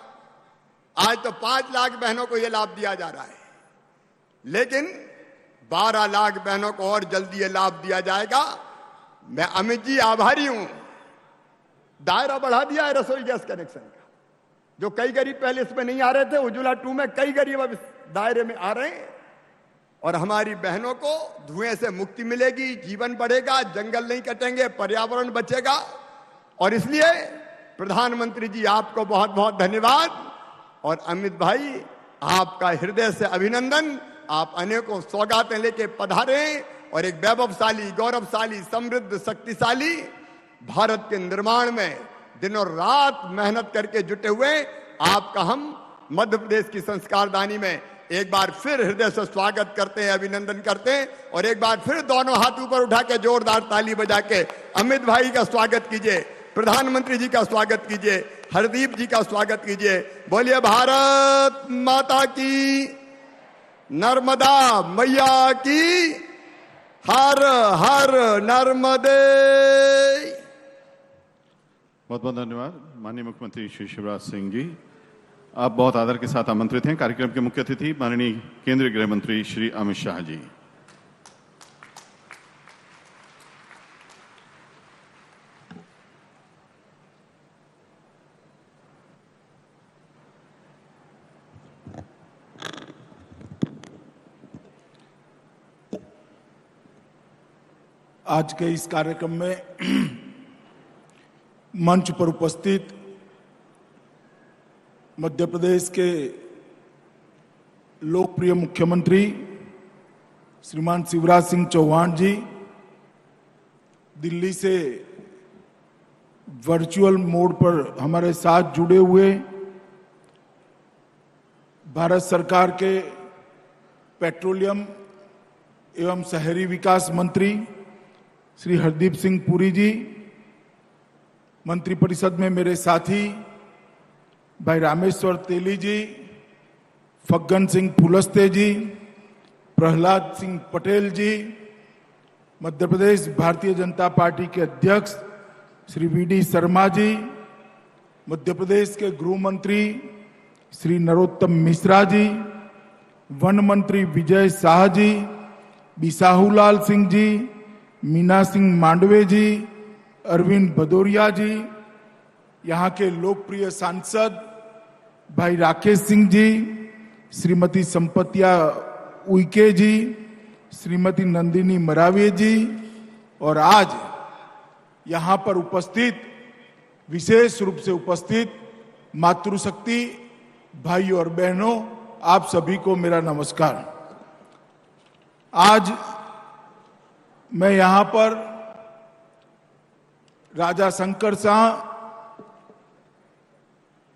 Speaker 12: आज तो 5 लाख बहनों को यह लाभ दिया जा रहा है, लेकिन 12 लाख बहनों को और जल्दी यह लाभ दिया जाएगा। मैं अमित जी आभारी हूं। दायरा बढ़ा दिया है रसोई गैस कनेक्शन का। जो कई गरीब पहले इसमें नहीं आ रहे थे, उज्ज्वला 2 में कई गरीब अब इस दायरे में आ रहे हैं। और हमारी बहनों को धुएं से मुक्ति मिलेगी, जीवन बढ़ेगा, जंगल नहीं कटेंगे, पर्यावरण बचेगा। और इसलिए प्रधानमंत्री जी आपको बहुत बहुत धन्यवाद। और अमित भाई, आपका हृदय से अभिनंदन। आप अनेकों सौगातें लेके पधारे और एक वैभवशाली, गौरवशाली, समृद्ध, शक्तिशाली भारत के निर्माण में दिनों रात मेहनत करके जुटे हुए आपका हम मध्य प्रदेश की संस्कारदानी में एक बार फिर हृदय से स्वागत करते हैं, अभिनंदन करते हैं। और एक बार फिर दोनों हाथ ऊपर उठा के जोरदार ताली बजा के अमित भाई का स्वागत कीजिए, प्रधानमंत्री जी का स्वागत कीजिए, हरदीप जी का स्वागत कीजिए। बोलिए भारत माता की, नर्मदा मैया की, हर हर नर्मदे।
Speaker 1: बहुत बहुत धन्यवाद माननीय मुख्यमंत्री श्री शिवराज सिंह जी। आप बहुत आदर के साथ आमंत्रित हैं। कार्यक्रम के मुख्य अतिथि माननीय केंद्रीय गृह मंत्री श्री अमित शाह जी।
Speaker 13: आज के इस कार्यक्रम में मंच पर उपस्थित मध्य प्रदेश के लोकप्रिय मुख्यमंत्री श्रीमान शिवराज सिंह चौहान जी, दिल्ली से वर्चुअल मोड पर हमारे साथ जुड़े हुए भारत सरकार के पेट्रोलियम एवं शहरी विकास मंत्री श्री हरदीप सिंह पुरी जी, मंत्रिपरिषद में मेरे साथी भाई रामेश्वर तेली जी, फग्गन सिंह कुलस्ते जी, प्रहलाद सिंह पटेल जी, मध्य प्रदेश भारतीय जनता पार्टी के अध्यक्ष श्री वीडी शर्मा जी, मध्य प्रदेश के गृह मंत्री श्री नरोत्तम मिश्रा जी, वन मंत्री विजय शाह जी, बिसाहूलाल सिंह जी, मीना सिंह मांडवे जी, अरविंद भदौरिया जी, यहाँ के लोकप्रिय सांसद भाई राकेश सिंह जी, श्रीमती संपत्तिया उइके जी, श्रीमती नंदिनी मरावे जी और आज यहाँ पर उपस्थित, विशेष रूप से उपस्थित मातृशक्ति भाइयों और बहनों, आप सभी को मेरा नमस्कार। आज मैं यहाँ पर राजा शंकर शाह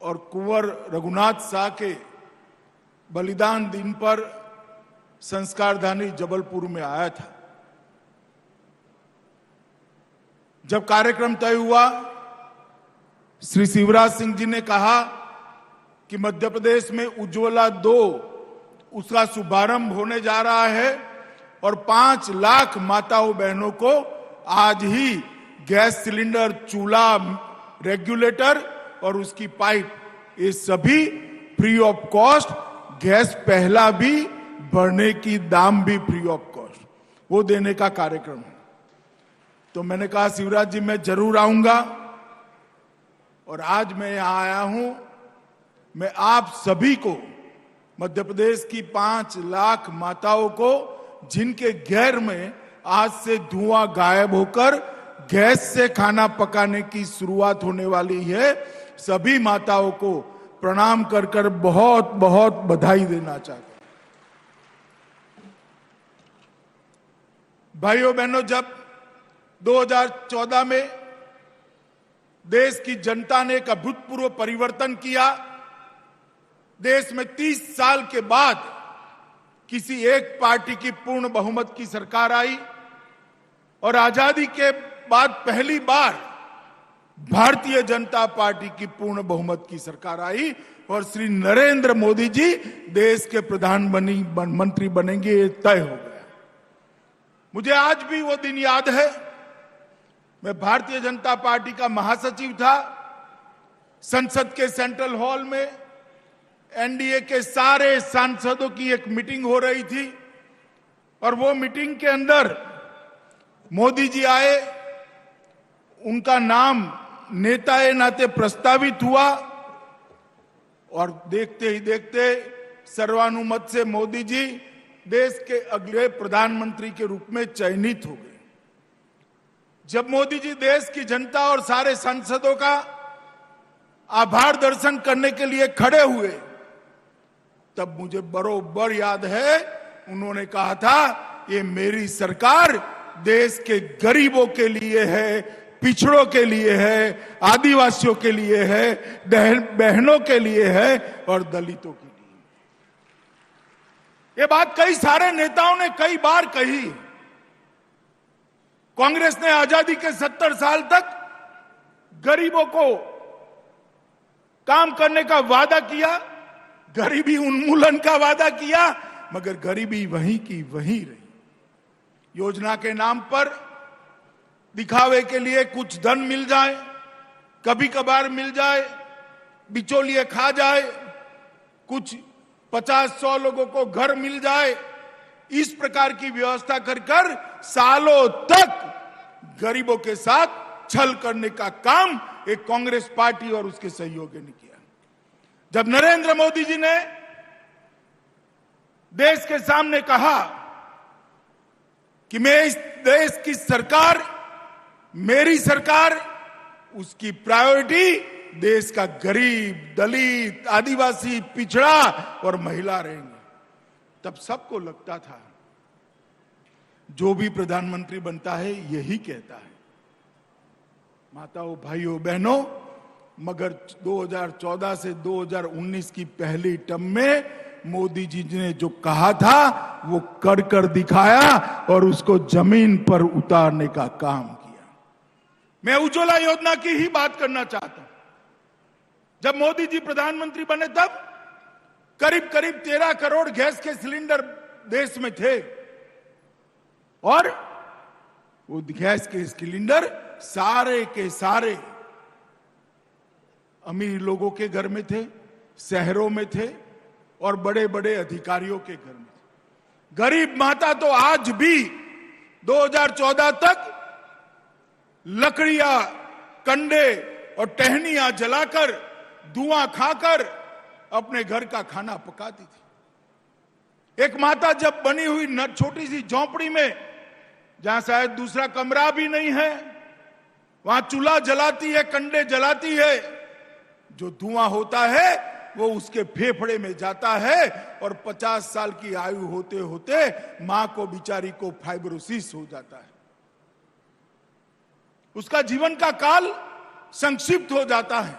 Speaker 13: और कुंवर रघुनाथ शाह के बलिदान दिन पर संस्कारधानी जबलपुर में आया था। जब कार्यक्रम तय हुआ, श्री शिवराज सिंह जी ने कहा कि मध्य प्रदेश में उज्ज्वला 2 उसका शुभारंभ होने जा रहा है और 5 लाख माताओं बहनों को आज ही गैस सिलेंडर, चूल्हा, रेगुलेटर और उसकी पाइप, ये सभी फ्री ऑफ कॉस्ट, गैस पहला भी भरने की दाम भी फ्री ऑफ कॉस्ट, वो देने का कार्यक्रम है। तो मैंने कहा शिवराज जी मैं जरूर आऊंगा और आज मैं यहां आया हूं। मैं आप सभी को, मध्य प्रदेश की 5 लाख माताओं को जिनके घर में आज से धुआं गायब होकर गैस से खाना पकाने की शुरुआत होने वाली है, सभी माताओं को प्रणाम कर कर बहुत बहुत बधाई देना चाहता हूं। भाइयों बहनों, जब 2014 में देश की जनता ने एक अभूतपूर्व परिवर्तन किया, देश में 30 साल के बाद किसी एक पार्टी की पूर्ण बहुमत की सरकार आई और आजादी के बाद पहली बार भारतीय जनता पार्टी की पूर्ण बहुमत की सरकार आई और श्री नरेंद्र मोदी जी देश के प्रधानमंत्री बनेंगे, ये तय हो गया। मुझे आज भी वो दिन याद है। मैं भारतीय जनता पार्टी का महासचिव था। संसद के सेंट्रल हॉल में एनडीए के सारे सांसदों की एक मीटिंग हो रही थी और वो मीटिंग के अंदर मोदी जी आए, उनका नाम नेताए नाते प्रस्तावित हुआ और देखते ही देखते सर्वानुमत से मोदी जी देश के अगले प्रधानमंत्री के रूप में चयनित हो गए। जब मोदी जी देश की जनता और सारे सांसदों का आभार दर्शन करने के लिए खड़े हुए, तब मुझे बरोबर याद है उन्होंने कहा था ये मेरी सरकार देश के गरीबों के लिए है, पिछड़ों के लिए है, आदिवासियों के लिए है, बहनों के लिए है और दलितों के लिए। ये बात कई सारे नेताओं ने कई बार कही। कांग्रेस ने आजादी के 70 साल तक गरीबों को काम करने का वादा किया, गरीबी उन्मूलन का वादा किया, मगर गरीबी वहीं की वहीं रही। योजना के नाम पर दिखावे के लिए कुछ धन मिल जाए, कभी कभार मिल जाए, बिचौलिए खा जाए, कुछ 50-100 लोगों को घर मिल जाए, इस प्रकार की व्यवस्था कर कर सालों तक गरीबों के साथ छल करने का काम एक कांग्रेस पार्टी और उसके सहयोगियों ने किया। जब नरेंद्र मोदी जी ने देश के सामने कहा कि मैं इस देश की सरकार, मेरी सरकार, उसकी प्रायोरिटी देश का गरीब, दलित, आदिवासी, पिछड़ा और महिला रहेंगे, तब सबको लगता था जो भी प्रधानमंत्री बनता है यही कहता है। माताओं, भाइयों, बहनों, मगर 2014 से 2019 की पहली टर्म में मोदी जी ने जो कहा था वो कर कर दिखाया और उसको जमीन पर उतारने का काम किया। मैं उज्ज्वला योजना की ही बात करना चाहता हूं। जब मोदी जी प्रधानमंत्री बने तब करीब करीब 13 करोड़ गैस के सिलेंडर देश में थे और वो गैस के सिलेंडर सारे के सारे अमीर लोगों के घर में थे, शहरों में थे और बड़े बड़े अधिकारियों के घर में थे। गरीब माता तो आज भी 2014 तक लकड़ियां, कंडे और टहनियां जलाकर, धुआं खाकर अपने घर का खाना पकाती थी। एक माता जब बनी हुई छोटी सी झोंपड़ी में, जहां शायद दूसरा कमरा भी नहीं है, वहां चूल्हा जलाती है, कंडे जलाती है, जो धुआं होता है वो उसके फेफड़े में जाता है और 50 साल की आयु होते होते मां को, बिचारी को फाइब्रोसिस हो जाता है। उसका जीवन का काल संक्षिप्त हो जाता है,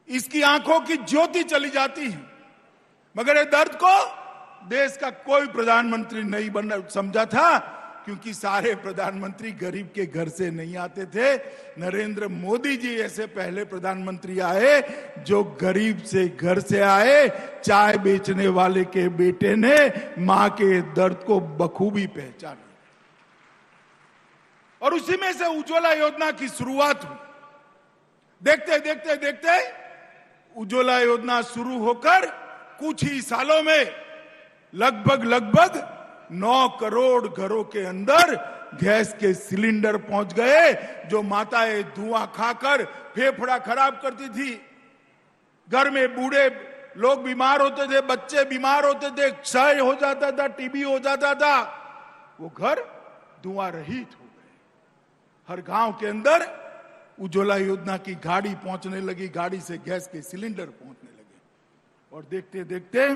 Speaker 13: इसकी आंखों की ज्योति चली जाती है। मगर ये दर्द को देश का कोई प्रधानमंत्री नहीं बन समझा था, क्योंकि सारे प्रधानमंत्री गरीब के घर से नहीं आते थे। नरेंद्र मोदी जी ऐसे पहले प्रधानमंत्री आए जो गरीब से घर से आए। चाय बेचने वाले के बेटे ने मां के दर्द को बखूबी पहचाना और उसी में से उज्ज्वला योजना की शुरुआत हुई। देखते देखते देखते उज्ज्वला योजना शुरू होकर कुछ ही सालों में लगभग 9 करोड़ घरों के अंदर गैस के सिलेंडर पहुंच गए, जो माताएं धुआं खाकर फेफड़ा खराब करती थी। घर में बूढ़े लोग बीमार होते थे, बच्चे बीमार होते थे, क्षय हो जाता था, टीबी हो जाता था, वो घर धुआं रहित हो गए। हर गांव के अंदर उज्ज्वला योजना की गाड़ी पहुंचने लगी, गाड़ी से गैस के सिलेंडर पहुंचने लगे और देखते देखते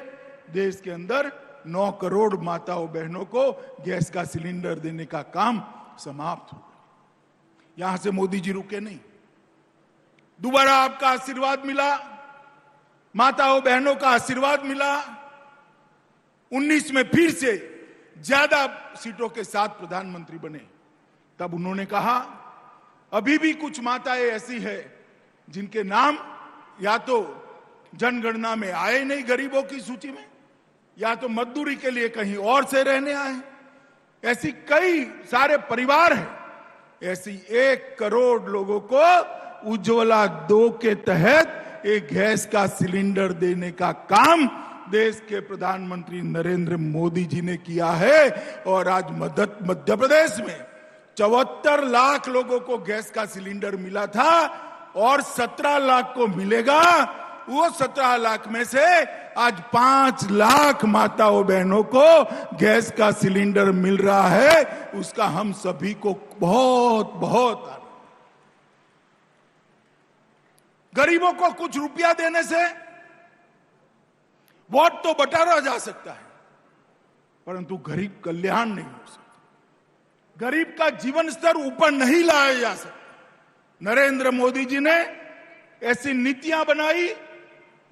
Speaker 13: देश के अंदर 9 करोड़ माताओं बहनों को गैस का सिलेंडर देने का काम समाप्त हो गया। यहां से मोदी जी रुके नहीं, दोबारा आपका आशीर्वाद मिला, माताओं बहनों का आशीर्वाद मिला। 19 में फिर से ज्यादा सीटों के साथ प्रधानमंत्री बने। तब उन्होंने कहा अभी भी कुछ माताएं ऐसी है जिनके नाम या तो जनगणना में आए नहीं गरीबों की सूची में, या तो मजदूरी के लिए कहीं और से रहने आए। ऐसी कई सारे परिवार हैं। ऐसी 1 करोड़ लोगों को उज्ज्वला 2 के तहत एक गैस का सिलेंडर देने का काम देश के प्रधानमंत्री नरेंद्र मोदी जी ने किया है। और आज मध्य प्रदेश में 74 लाख लोगों को गैस का सिलेंडर मिला था और 17 लाख को मिलेगा। वो 17 लाख में से आज 5 लाख माताओं बहनों को गैस का सिलेंडर मिल रहा है। उसका हम सभी को बहुत बहुत आनंद। गरीबों को कुछ रुपया देने से वोट तो बटारा जा सकता है, परंतु गरीब कल्याण नहीं हो सकता, गरीब का जीवन स्तर ऊपर नहीं लाया जा सकता। नरेंद्र मोदी जी ने ऐसी नीतियां बनाई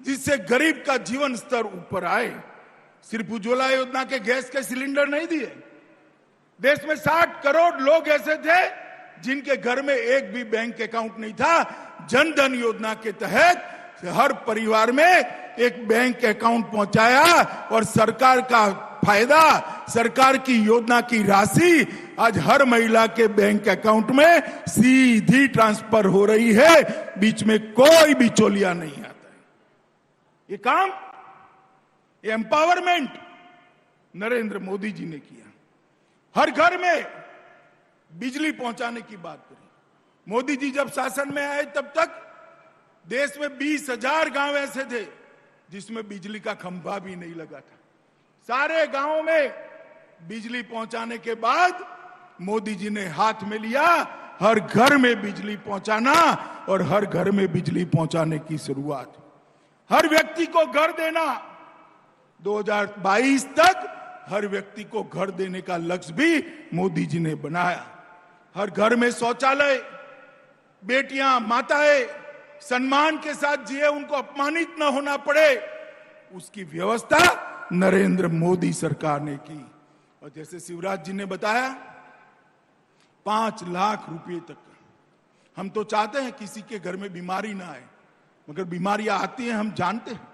Speaker 13: जिससे गरीब का जीवन स्तर ऊपर आए। सिर्फ उज्ज्वला योजना के गैस के सिलेंडर नहीं दिए, देश में 60 करोड़ लोग ऐसे थे जिनके घर में एक भी बैंक अकाउंट नहीं था। जन धन योजना के तहत हर परिवार में एक बैंक अकाउंट पहुंचाया और सरकार का फायदा, सरकार की योजना की राशि आज हर महिला के बैंक अकाउंट में सीधी ट्रांसफर हो रही है। बीच में कोई बिचौलिया नहीं आता है। ये काम, ये एम्पावरमेंट नरेंद्र मोदी जी ने किया। हर घर में बिजली पहुंचाने की बात करी। मोदी जी जब शासन में आए तब तक देश में 20,000 गांव ऐसे थे जिसमें बिजली का खंभा भी नहीं लगा था। सारे गांवों में बिजली पहुंचाने के बाद मोदी जी ने हाथ में लिया हर घर में बिजली पहुंचाना और हर घर में बिजली पहुंचाने की शुरुआत। हर व्यक्ति को घर देना, 2022 तक हर व्यक्ति को घर देने का लक्ष्य भी मोदी जी ने बनाया। हर घर में शौचालय, बेटियां, माताएं सम्मान के साथ जिए, उनको अपमानित न होना पड़े, उसकी व्यवस्था नरेंद्र मोदी सरकार ने की। और जैसे शिवराज जी ने बताया 5 लाख रुपए तक, हम तो चाहते हैं किसी के घर में बीमारी ना आए, मगर बीमारियां आती हैं, हम जानते हैं।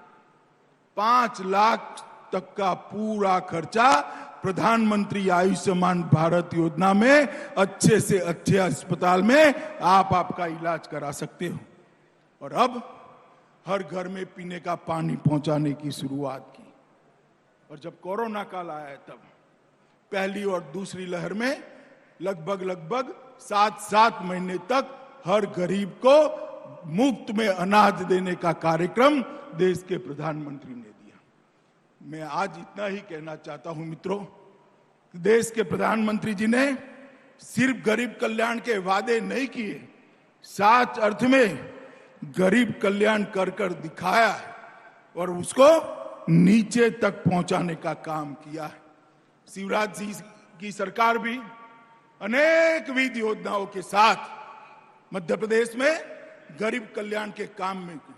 Speaker 13: 5 लाख तक का पूरा खर्चा प्रधानमंत्री आयुष्मान भारत योजना में अच्छे से अच्छे अस्पताल में आपका इलाज करा सकते हो। और अब हर घर में पीने का पानी पहुंचाने की शुरुआत की। और जब कोरोना काल आया तब पहली और दूसरी लहर में लगभग 7 महीने तक हर गरीब को मुफ्त में अनाज देने का कार्यक्रम देश के प्रधानमंत्री ने दिया। मैं आज इतना ही कहना चाहता हूं मित्रों, देश के प्रधानमंत्री जी ने सिर्फ गरीब कल्याण के वादे नहीं किए, सच अर्थ में गरीब कल्याण कर दिखाया है और उसको नीचे तक पहुंचाने का काम किया है। शिवराज जी की सरकार भी अनेकविध योजनाओं के साथ मध्य प्रदेश में गरीब कल्याण के काम में की।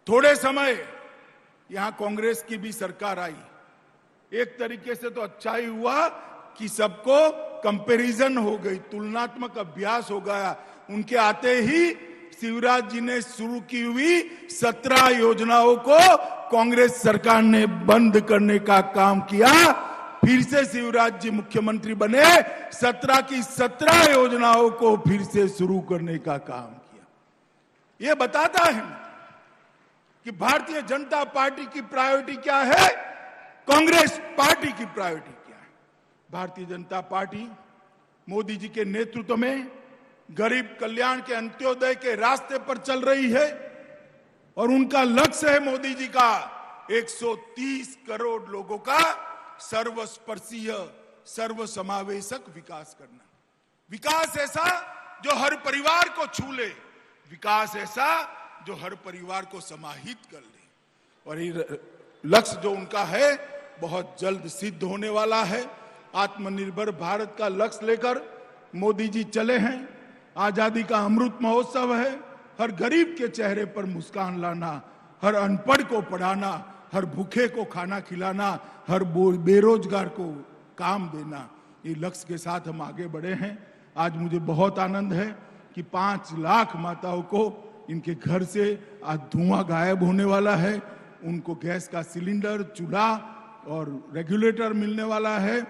Speaker 13: थोड़े समय यहां कांग्रेस की भी सरकार आई, एक तरीके से तो अच्छा ही हुआ कि सबको कंपैरिजन हो गई, तुलनात्मक अभ्यास हो गया। उनके आते ही शिवराज जी ने शुरू की हुई 17 योजनाओं को कांग्रेस सरकार ने बंद करने का काम किया। फिर से शिवराज जी मुख्यमंत्री बने, 17 की 17 योजनाओं को फिर से शुरू करने का काम किया। यह बताता है कि भारतीय जनता पार्टी की प्रायोरिटी क्या है, कांग्रेस पार्टी की प्रायोरिटी क्या है। भारतीय जनता पार्टी मोदी जी के नेतृत्व में गरीब कल्याण के अंत्योदय के रास्ते पर चल रही है और उनका लक्ष्य है मोदी जी का 130 करोड़ लोगों का सर्वस्पर्शीय सर्वसमावेशक विकास करना। विकास ऐसा जो हर परिवार को छू ले, विकास ऐसा जो हर परिवार को समाहित कर ले। और ये लक्ष्य जो उनका है बहुत जल्द सिद्ध होने वाला है। आत्मनिर्भर भारत का लक्ष्य लेकर मोदी जी चले हैं। आजादी का अमृत महोत्सव है। हर गरीब के चेहरे पर मुस्कान लाना, हर अनपढ़ को पढ़ाना, हर भूखे को खाना खिलाना, हर बेरोजगार को काम देना, ये लक्ष्य के साथ हम आगे बढ़े हैं। आज मुझे बहुत आनंद है कि 5 लाख माताओं को इनके घर से आज धुआं गायब होने वाला है, उनको गैस का सिलेंडर, चूल्हा और रेगुलेटर मिलने वाला है।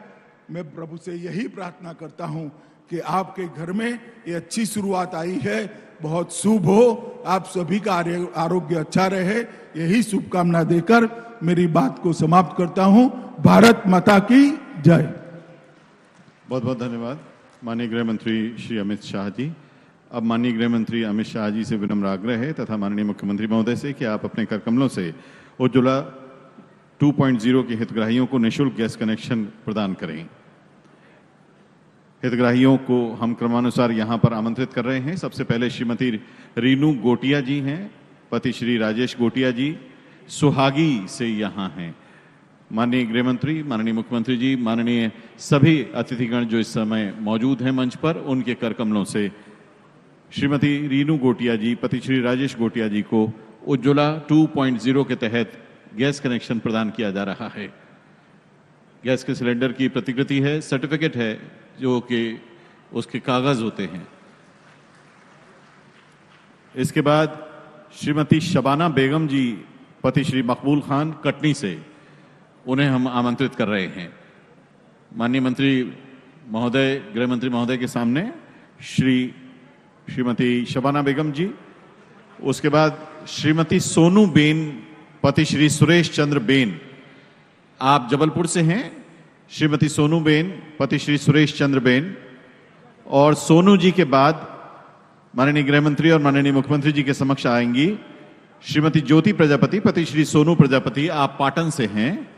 Speaker 13: मैं प्रभु से यही प्रार्थना करता हूं कि आपके घर में ये अच्छी शुरुआत आई है, बहुत शुभ हो, आप सभी का आरोग्य अच्छा रहे, यही शुभकामना देकर मेरी बात को समाप्त करता हूं। भारत माता की जय।
Speaker 1: बहुत बहुत धन्यवाद माननीय गृह मंत्री श्री अमित शाह जी। अब माननीय गृह मंत्री अमित शाह जी से विनम्र आग्रह है तथा माननीय मुख्यमंत्री महोदय से कि आप अपने कर कमलों से उज्ज्वला 2.0 के हितग्राहियों को निःशुल्क गैस कनेक्शन प्रदान करें। हितग्राहियों को हम क्रमानुसार यहां पर आमंत्रित कर रहे हैं। सबसे पहले श्रीमती रीनू गोटिया जी हैं, पति श्री राजेश गोटिया जी सुहागी से यहां हैं। माननीय गृह मंत्री, माननीय मुख्यमंत्री जी, माननीय सभी अतिथिगण जो इस समय मौजूद हैं मंच पर, उनके कर कमलों से श्रीमती रीनू गोटिया जी, पति श्री राजेश गोटिया जी को उज्ज्वला 2.0 के तहत गैस कनेक्शन प्रदान किया जा रहा है। गैस के सिलेंडर की प्रतिकृति है, सर्टिफिकेट है, जो कि उसके कागज होते हैं। इसके बाद श्रीमती शबाना बेगम जी, पति श्री मकबूल खान कटनी से, उन्हें हम आमंत्रित कर रहे हैं। माननीय मंत्री महोदय, गृह मंत्री महोदय के सामने श्रीमती शबाना बेगम जी। उसके बाद श्रीमती सोनू बेन, पति श्री सुरेश चंद्र बेन, आप जबलपुर से हैं। श्रीमती सोनू बेन, पति श्री सुरेश चंद्र बेन। और सोनू जी के बाद माननीय गृह मंत्री और माननीय मुख्यमंत्री जी के समक्ष आएंगी श्रीमती ज्योति प्रजापति, पति श्री सोनू प्रजापति, आप पाटन से हैं।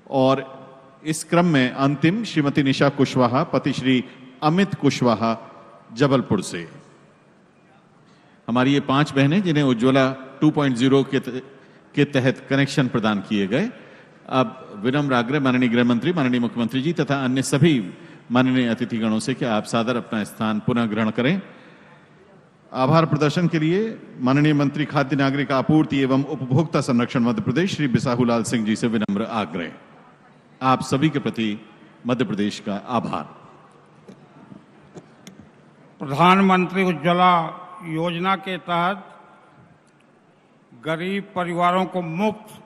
Speaker 1: और इस क्रम में अंतिम श्रीमती निशा कुशवाहा, पति श्री अमित कुशवाहा, जबलपुर से। हमारी ये 5 बहनें जिन्हें उज्ज्वला 2.0 के तहत कनेक्शन प्रदान किए गए। अब विनम्र आग्रह माननीय गृह मंत्री, माननीय मुख्यमंत्री जी तथा अन्य सभी माननीय अतिथिगणों से कि आप सादर अपना स्थान पुनः ग्रहण करें। आभार प्रदर्शन के लिए माननीय मंत्री खाद्य नागरिक आपूर्ति एवं उपभोक्ता संरक्षण मध्य प्रदेश श्री बिसाहूलाल सिंह जी से विनम्र आग्रह। आप सभी के प्रति मध्य प्रदेश का आभार।
Speaker 14: प्रधानमंत्री उज्ज्वला योजना के तहत गरीब परिवारों को मुफ्त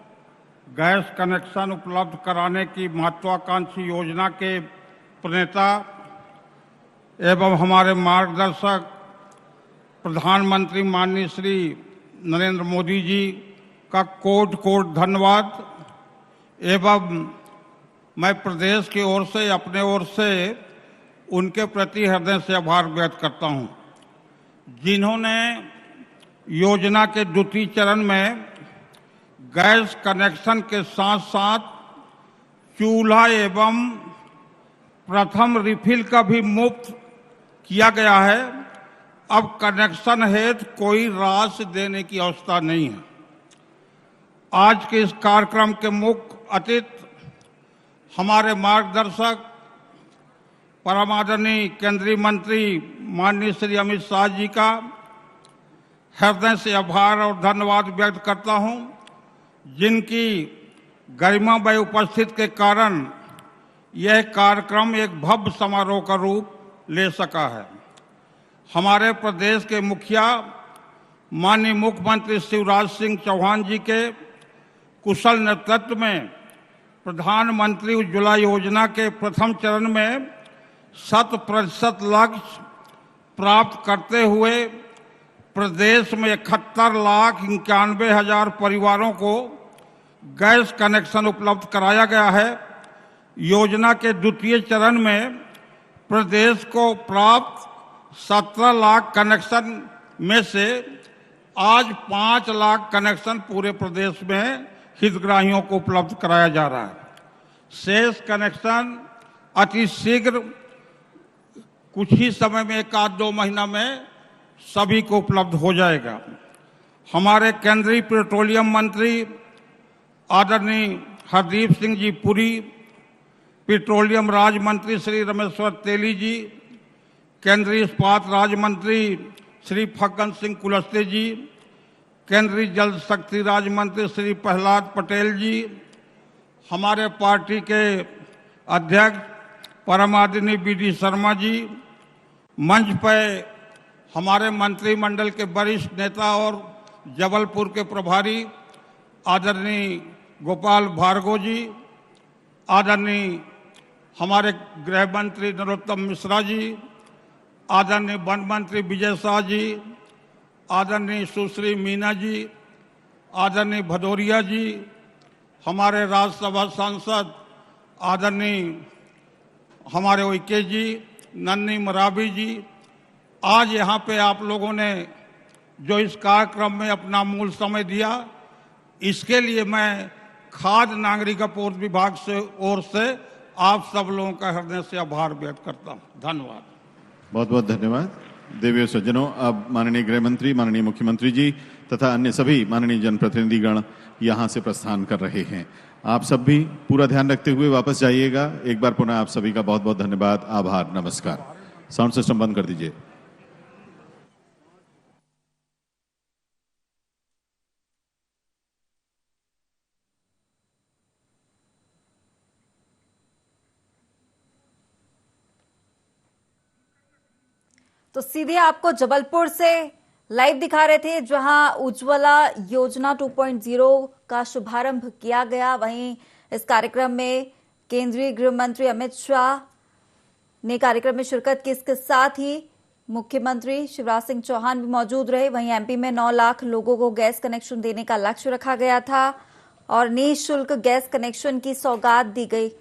Speaker 14: गैस कनेक्शन उपलब्ध कराने की महत्वाकांक्षी योजना के प्रणेता एवं हमारे मार्गदर्शक प्रधानमंत्री माननीय श्री नरेंद्र मोदी जी का कोटि कोटि धन्यवाद एवं मैं प्रदेश की ओर से अपने ओर से उनके प्रति हृदय से आभार व्यक्त करता हूं, जिन्होंने योजना के द्वितीय चरण में गैस कनेक्शन के साथ साथ चूल्हा एवं प्रथम रिफिल का भी मुफ्त किया गया है। अब कनेक्शन हेतु कोई राशि देने की आवश्यकता नहीं है। आज के इस कार्यक्रम के मुख्य अतिथि हमारे मार्गदर्शक परम आदरणीय केंद्रीय मंत्री माननीय श्री अमित शाह जी का हृदय से आभार और धन्यवाद व्यक्त करता हूं, जिनकी गरिमामय उपस्थिति के कारण यह कार्यक्रम एक भव्य समारोह का रूप ले सका है। हमारे प्रदेश के मुखिया माननीय मुख्यमंत्री शिवराज सिंह चौहान जी के कुशल नेतृत्व में प्रधानमंत्री उज्ज्वला योजना के प्रथम चरण में 100% लक्ष्य प्राप्त करते हुए प्रदेश में 71,91,000 परिवारों को गैस कनेक्शन उपलब्ध कराया गया है। योजना के द्वितीय चरण में प्रदेश को प्राप्त 17 लाख कनेक्शन में से आज 5 लाख कनेक्शन पूरे प्रदेश में हितग्राहियों को उपलब्ध कराया जा रहा है। शेष कनेक्शन अति शीघ्र कुछ ही समय में 1-2 महीना में सभी को उपलब्ध हो जाएगा। हमारे केंद्रीय पेट्रोलियम मंत्री आदरणीय हरदीप सिंह जी पुरी, पेट्रोलियम राज्य मंत्री श्री रामेश्वर तेली जी, केंद्रीय इस्पात राज्य मंत्री श्री फग्गन सिंह कुलस्ते जी, केंद्रीय जल शक्ति राज्य मंत्री श्री प्रहलाद पटेल जी, हमारे पार्टी के अध्यक्ष परम आदरणीय बी.डी. शर्मा जी, मंच पर हमारे मंत्रिमंडल के वरिष्ठ नेता और जबलपुर के प्रभारी आदरणीय गोपाल भार्गव जी, आदरणीय हमारे गृह मंत्री नरोत्तम मिश्रा जी, आदरणीय वन मंत्री विजय शाह जी, आदरणीय सुश्री मीना जी, आदरणीय भदौरिया जी, हमारे राज्यसभा सांसद आदरणीय हमारे ओके जी, नन्नी मरावी जी, आज यहाँ पे आप लोगों ने जो इस कार्यक्रम में अपना मूल समय दिया, इसके लिए मैं खाद्य नागरिक आपूर्ति विभाग से ओर से आप सब लोगों का हृदय से आभार व्यक्त करता हूँ। धन्यवाद।
Speaker 1: बहुत बहुत धन्यवाद। देवियों सज्जनों, अब माननीय गृह मंत्री, माननीय मुख्यमंत्री जी तथा अन्य सभी माननीय जनप्रतिनिधिगण यहाँ से प्रस्थान कर रहे हैं। आप सब भी पूरा ध्यान रखते हुए वापस जाइएगा। एक बार पुनः आप सभी का बहुत बहुत धन्यवाद, आभार, नमस्कार। साउंड सिस्टम बंद कर दीजिए।
Speaker 11: तो सीधे आपको जबलपुर से लाइव दिखा रहे थे, जहां उज्ज्वला योजना 2.0 का शुभारंभ किया गया। वहीं इस कार्यक्रम में केंद्रीय गृह मंत्री अमित शाह ने कार्यक्रम में शिरकत की। इसके साथ ही मुख्यमंत्री शिवराज सिंह चौहान भी मौजूद रहे। वहीं एमपी में 9 लाख लोगों को गैस कनेक्शन देने का लक्ष्य रखा गया था और निःशुल्क गैस कनेक्शन की सौगात दी गई।